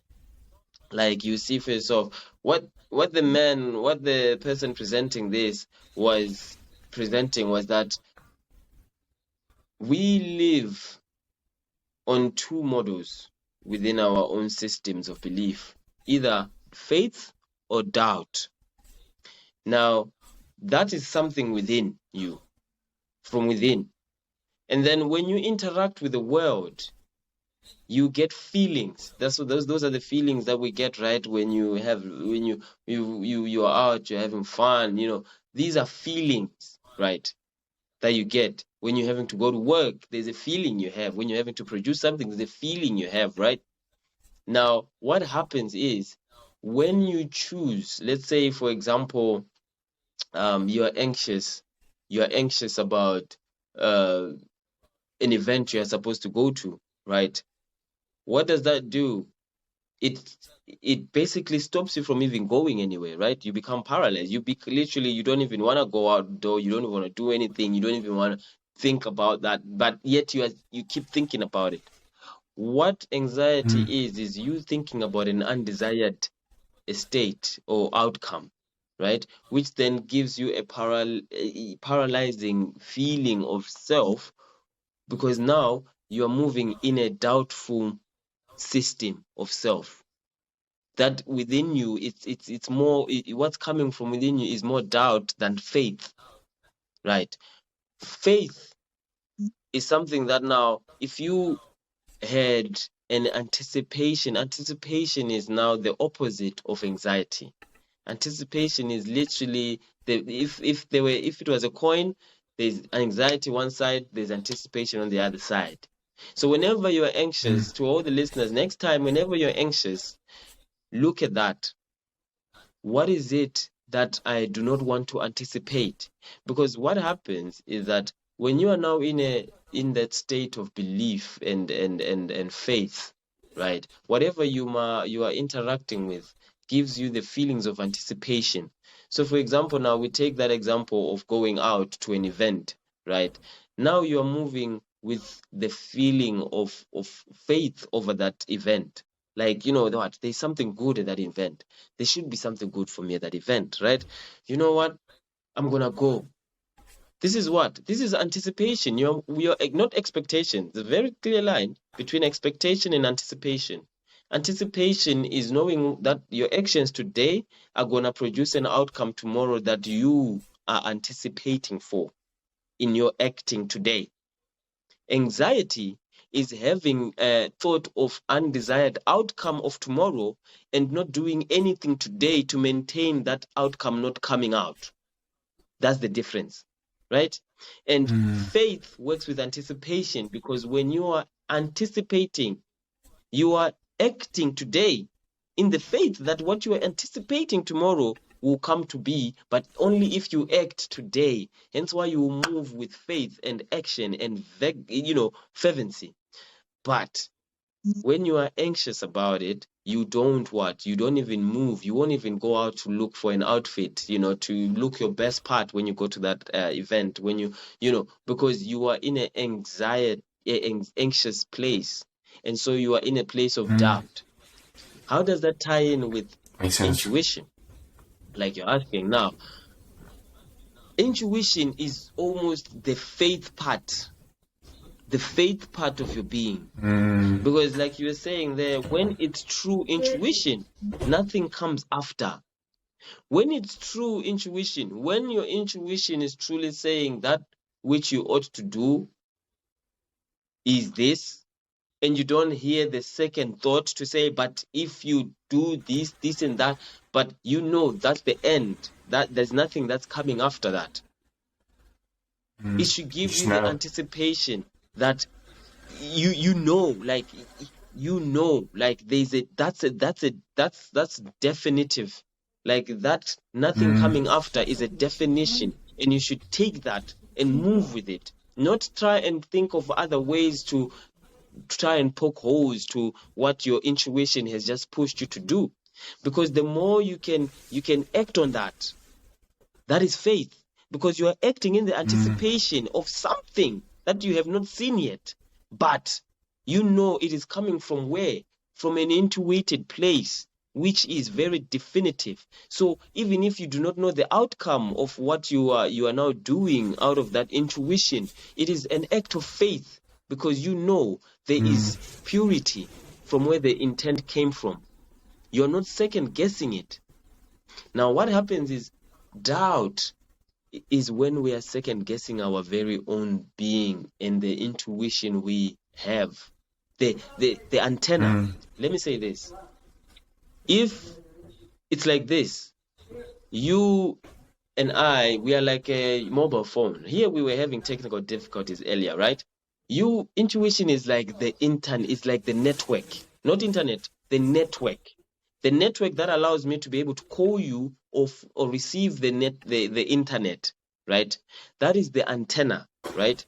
like, you see for yourself, what the person presenting this was presenting was that we live on two models within our own systems of belief, either faith or doubt. Now, that is something within you, from within. And then when you interact with the world, you get feelings. Those are the feelings that we get, right? When you are out, you're having fun, you know, these are feelings, right? that you get when you're having to go to work. There's a feeling you have when you're having to produce something. There's a feeling you have, right? Now, what happens is when you choose, let's say, for example, you're anxious about uh, an event you're supposed to go to, right? What does that do? It it basically stops you from even going anywhere, right? You become paralyzed. Literally, you don't even want to go outdoor. You don't even want to do anything. You don't even want to think about that. But yet you keep thinking about it. What anxiety is you thinking about an undesired state or outcome, right? Which then gives you a paralyzing feeling of self, because now you are moving in a doubtful system of self. That within you, it's more, what's coming from within you is more doubt than faith, right? Faith is something that now, if you had an anticipation is now the opposite of anxiety. Anticipation is literally if it was a coin, there's anxiety one side, there's anticipation on the other side. So whenever you're anxious, to all the listeners, next time whenever you're anxious, look at that. What is it that I do not want to anticipate? Because what happens is that when you are now in that state of belief and faith, right? Whatever you are interacting with gives you the feelings of anticipation. So for example, now we take that example of going out to an event, right? Now you are moving with the feeling of faith over that event. Like, what? There's something good at that event. There should be something good for me at that event, right? You know what? I'm gonna go. This is what? This is anticipation. We are not expectation. There's a very clear line between expectation and anticipation. Anticipation is knowing that your actions today are gonna produce an outcome tomorrow that you are anticipating for in your acting today. Anxiety is having a thought of undesired outcome of tomorrow and not doing anything today to maintain that outcome not coming out. That's the difference, right? And faith works with anticipation, because when you are anticipating, you are acting today in the faith that what you are anticipating tomorrow will come to be, but only if you act today. Hence why you move with faith and action and fervency. But when you are anxious about it, you don't even move. You won't even go out to look for an outfit, to look your best part when you go to that event, when because you are in an anxious place. And so you are in a place of doubt. How does that tie in with Makes sense. intuition? Like you're asking now, intuition is almost the faith part of your being. Because like you were saying there, when it's true intuition, nothing comes after. When it's true intuition, when your intuition is truly saying that which you ought to do is this, and you don't hear the second thought to say, but if you do this, this and that, but that's the end, that there's nothing that's coming after that. It should give you the anticipation that that's definitive. Like that, nothing coming after is a definition, and you should take that and move with it. Not try and think of other ways to try and poke holes to what your intuition has just pushed you to do. Because the more you can act on that is faith, because you are acting in the anticipation of something that you have not seen yet, but it is coming from where? From an intuited place, which is very definitive. So even if you do not know the outcome of what you are now doing out of that intuition, it is an act of faith, because there is purity from where the intent came from. You're not second guessing it. Now what happens is, doubt is when we are second guessing our very own being and the intuition we have, the antenna. Let me say this. If it's like this, you and we are like a mobile phone. Here we were having technical difficulties earlier, right? Intuition is like the internet, it's like the network, not internet, the network. The network that allows me to be able to call you or receive the internet, right? That is the antenna, right?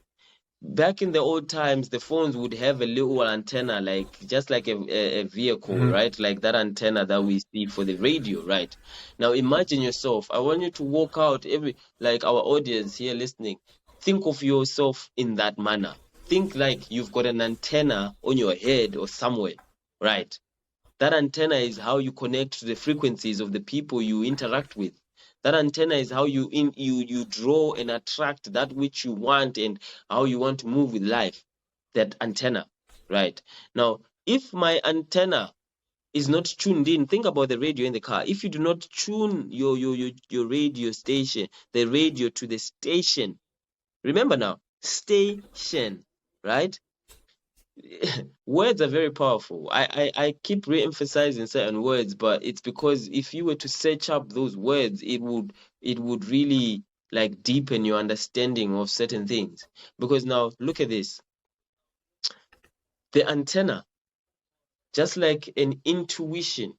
Back in the old times, the phones would have a little antenna, like just like a vehicle, right? Like that antenna that we see for the radio, right? Now imagine yourself. I want you to walk out like our audience here listening. Think of yourself in that manner. Think like you've got an antenna on your head or somewhere, right? That antenna is how you connect to the frequencies of the people you interact with. That antenna is how you draw and attract that which you want and how you want to move with life. That antenna, right? Now, if my antenna is not tuned in, think about the radio in the car. If you do not tune your radio station, the radio to the station, remember now, station, right? Words are very powerful. I keep re-emphasizing certain words, but it's because if you were to search up those words, it would really like deepen your understanding of certain things. Because now look at this. The antenna, just like an intuition,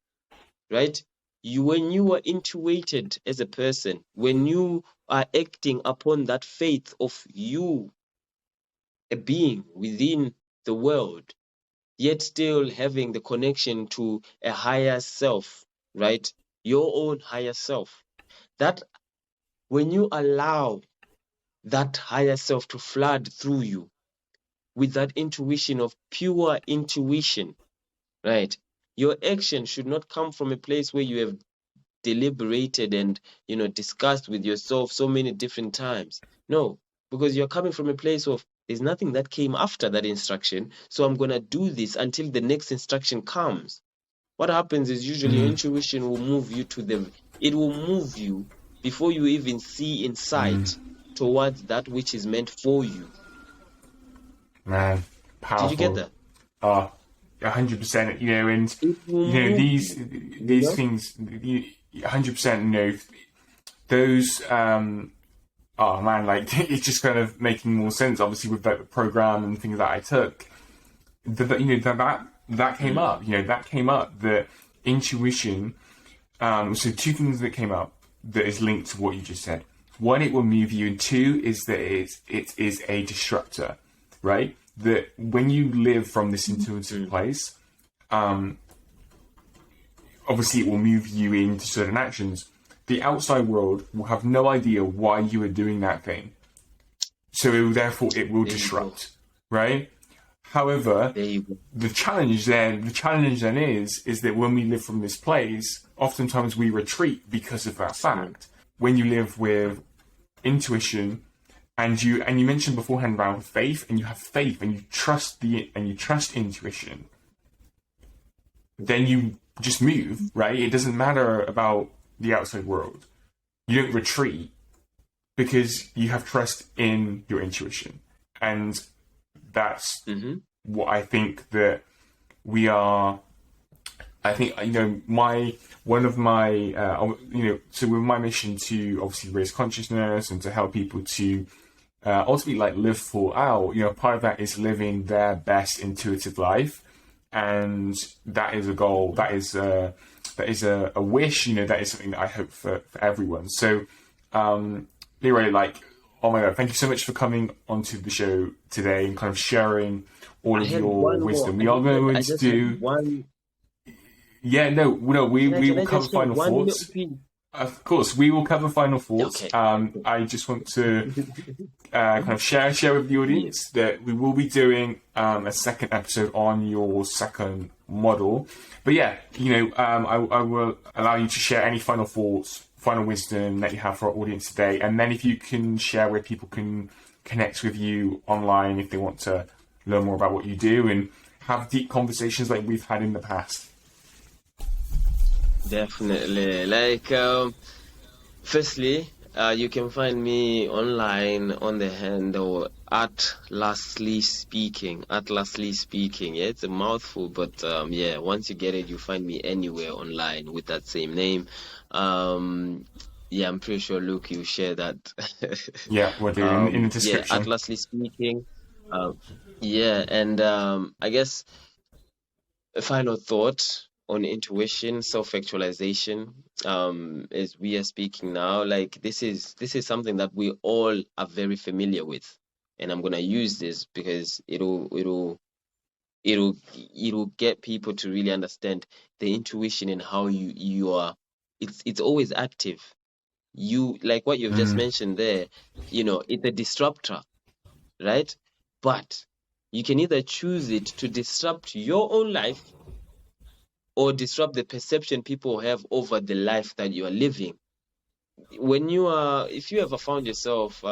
right? When you are intuited as a person, when you are acting upon that faith of you, a being within the world, yet still having the connection to a higher self, right? Your own higher self. That when you allow that higher self to flood through you with that intuition of pure intuition, right? Your action should not come from a place where you have deliberated and, discussed with yourself so many different times. No, because you're coming from a place of there's nothing that came after that instruction, so I'm going to do this until the next instruction comes. What happens is usually your intuition will move you it will move you before you even see insight towards that which is meant for you. Man, powerful. Did you get that? 100%. And these things, 100%. Those. Oh man, like it's just kind of making more sense. Obviously, with the program and things that I took, that came up. That came up. The intuition. So two things that came up that is linked to what you just said. One, it will move you, and two is that it is a disruptor, right? That when you live from this intuitive place, obviously it will move you into certain actions. The outside world will have no idea why you are doing that thing. So it will disrupt, right? However, the challenge then is that when we live from this place, oftentimes we retreat because of that fact. When you live with intuition, and you mentioned beforehand around faith, and you have faith, and you trust intuition, then you just move, right? It doesn't matter about the outside world. You don't retreat because you have trust in your intuition, and that's what I think that we are. I think so with my mission to obviously raise consciousness and to help people to ultimately like live full out. Part of that is living their best intuitive life, and that is a goal. That is a wish. That is something that I hope for everyone. So, Leeroy, oh my God, thank you so much for coming onto the show today and kind of sharing all of your wisdom. We are going to do one. Yeah, no, we will cover final thoughts. Of course, we will cover final thoughts. Okay. I just want to kind of share with the audience that we will be doing a second episode on your second model. But yeah, I will allow you to share any final thoughts, final wisdom that you have for our audience today. And then if you can share where people can connect with you online if they want to learn more about what you do and have deep conversations like we've had in the past. Definitely. Firstly, you can find me online on the handle at Lastly Speaking. Yeah, it's a mouthful, but once you get it, you find me anywhere online with that same name. Yeah, I'm pretty sure Luke, you share that. Yeah, we'll do in the Yeah, description. atlasly speaking. Um, yeah, and I guess a final thought on intuition, self-actualization, as we are speaking now, like this is something that we all are very familiar with. And I'm gonna use this because it'll get people to really understand the intuition and how you are. It's always active. You like what you've just Mm, mentioned there, it's a disruptor, right? But you can either choose it to disrupt your own life or disrupt the perception people have over the life that you are living. When you are, if you ever found yourself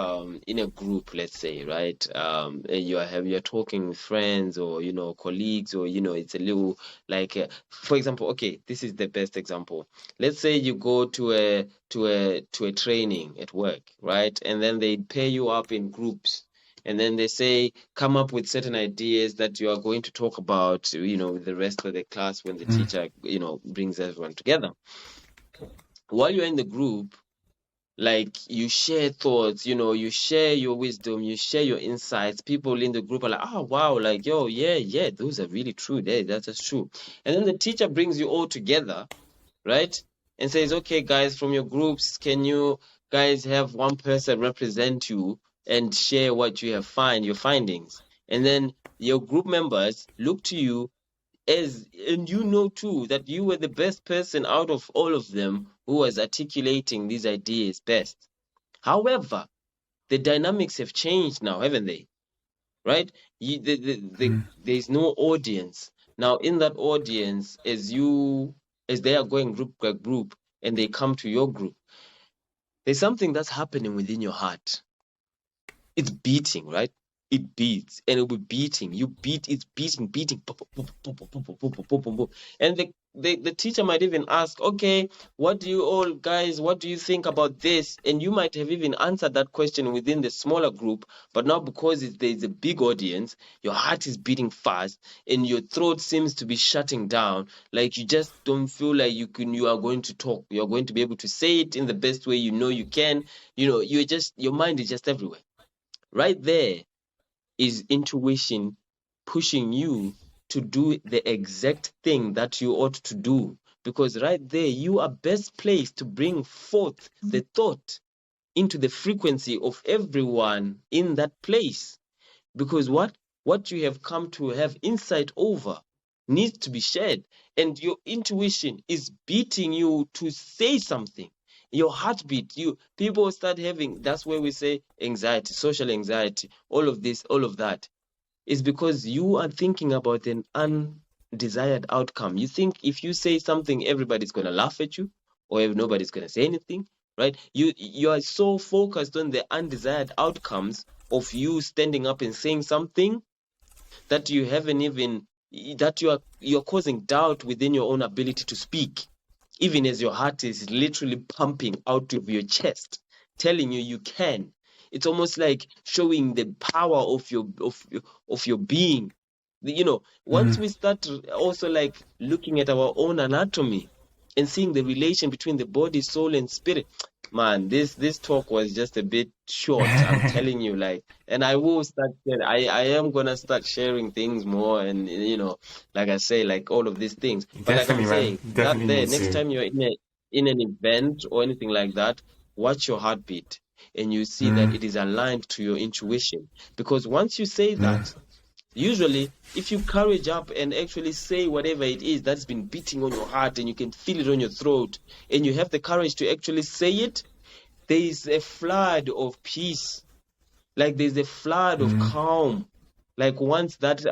in a group, let's say, right, and you're talking with friends or colleagues, or it's a little like, for example, okay, this is the best example. Let's say you go to a training at work, right, and then they pair you up in groups. And then they say, come up with certain ideas that you are going to talk about, with the rest of the class when the mm, teacher, brings everyone together. While you're in the group, like you share thoughts, you share your wisdom, you share your insights. People in the group are like, oh wow, like, yo, yeah, yeah, those are really true. That's true. And then the teacher brings you all together, right? And says, okay, guys, from your groups, can you guys have one person represent you and share what you have your findings? And then your group members look to you, and you know too that you were the best person out of all of them who was articulating these ideas best. However, the dynamics have changed now, haven't they? Right? mm, There's no audience. Now, in that audience, as they are going group by group and they come to your group, there's something that's happening within your heart. It's beating, right? It beats and it will be beating. You beat, it's beating, beating. Pop, pop, pop, pop, pop, pop, pop, pop, pop, pop, pop. And the teacher might even ask, okay, what do you all guys, what do you think about this? And you might have even answered that question within the smaller group, but now because there's a big audience, your heart is beating fast and your throat seems to be shutting down. Like you just don't feel like you are going to talk. You're going to be able to say it in the best way you can. Your mind is just everywhere. Right there is intuition pushing you to do the exact thing that you ought to do. Because right there, you are best placed to bring forth the thought into the frequency of everyone in that place. Because what you have come to have insight over needs to be shared, and your intuition is beating you to say something. Your heartbeat, people start having, that's where we say anxiety, social anxiety, all of this, all of that is because you are thinking about an undesired outcome. You think if you say something, everybody's going to laugh at you, or if nobody's going to say anything, right? You are so focused on the undesired outcomes of you standing up and saying something that you haven't even that you're causing doubt within your own ability to speak, even as your heart is literally pumping out of your chest, telling you can. It's almost like showing the power of your being. Once mm. we start also like looking at our own anatomy and seeing the relation between the body, soul, and spirit, man, this talk was just a bit short. I'm telling you, like, and I will start. I am gonna start sharing things more, and like I say, like all of these things. But like I'm Definitely, man. saying, that Definitely there, need next to. time you're in an event or anything like that, watch your heartbeat, and you see that Mm, it is aligned to your intuition. Because once you say mm, that, usually, if you courage up and actually say whatever it is that's been beating on your heart and you can feel it on your throat, and you have the courage to actually say it, there is a flood of peace. Like there's a flood of mm, calm. Like once that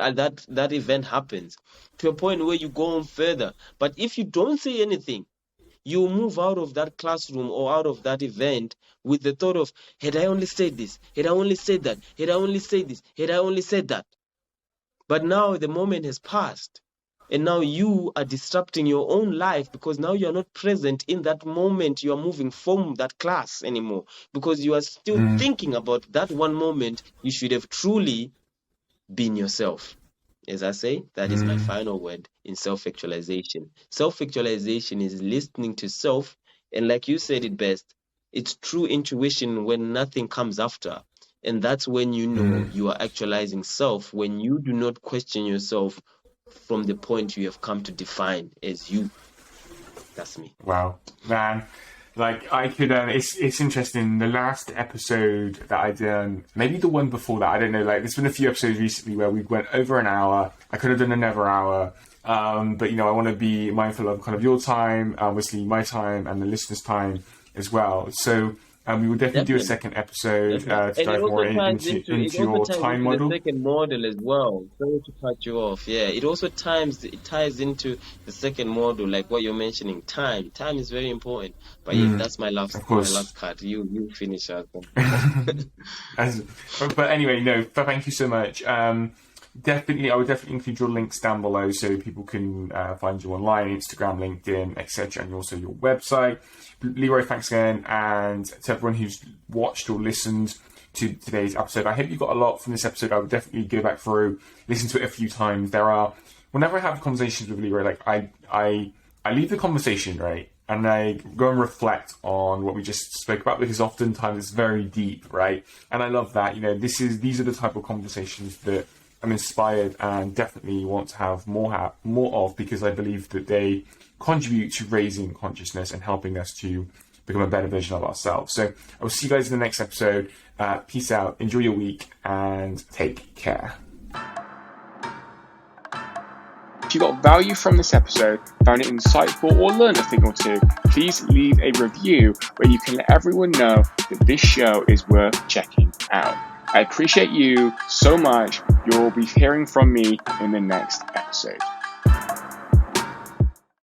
event happens, to a point where you go on further. But if you don't say anything, you move out of that classroom or out of that event with the thought of, had I only said this, had I only said that, had I only said this, had I only said that. But now the moment has passed. And now you are disrupting your own life because now you are not present in that moment. You are moving from that class anymore because you are still mm, thinking about that one moment. You should have truly been yourself. As I say, that is my mm. final word in self-actualization. Self-actualization is listening to self. And like you said it best, It's true intuition when nothing comes after. And that's when you know you are actualizing self, when you do not question yourself from the point you have come to define as you. That's me. Wow, man. Like I could, it's interesting. The last episode that I did, maybe the one before that, I don't know. Like, there's been a few episodes recently where we went over an hour. I could have done another hour, but I want to be mindful of kind of your time, obviously my time, and the listeners' time as well. So we will definitely do a second episode to And dive more into your time the model. second model as well. Sorry to cut you off. Yeah, it ties into the second model, like what you're mentioning. Time is very important. But yeah, that's my Of course. last cut. You finish up. But anyway, no. Thank you so much. Definitely, I would definitely include your links down below so people can find you online, Instagram, LinkedIn, etc., and also your website. Leeroy, thanks again, and to everyone who's watched or listened to today's episode. I hope you got a lot from this episode. I would definitely go back through, listen to it a few times. Whenever I have conversations with Leeroy, like I leave the conversation, right? And I go and reflect on what we just spoke about, because oftentimes it's very deep, right? And I love that. These are the type of conversations that I'm inspired and definitely want to have more of, because I believe that they contribute to raising consciousness and helping us to become a better version of ourselves. So I will see you guys in the next episode. Peace out, enjoy your week, and take care. If you got value from this episode, found it insightful, or learned a thing or two, please leave a review where you can let everyone know that this show is worth checking out. I appreciate you so much. You'll be hearing from me in the next episode.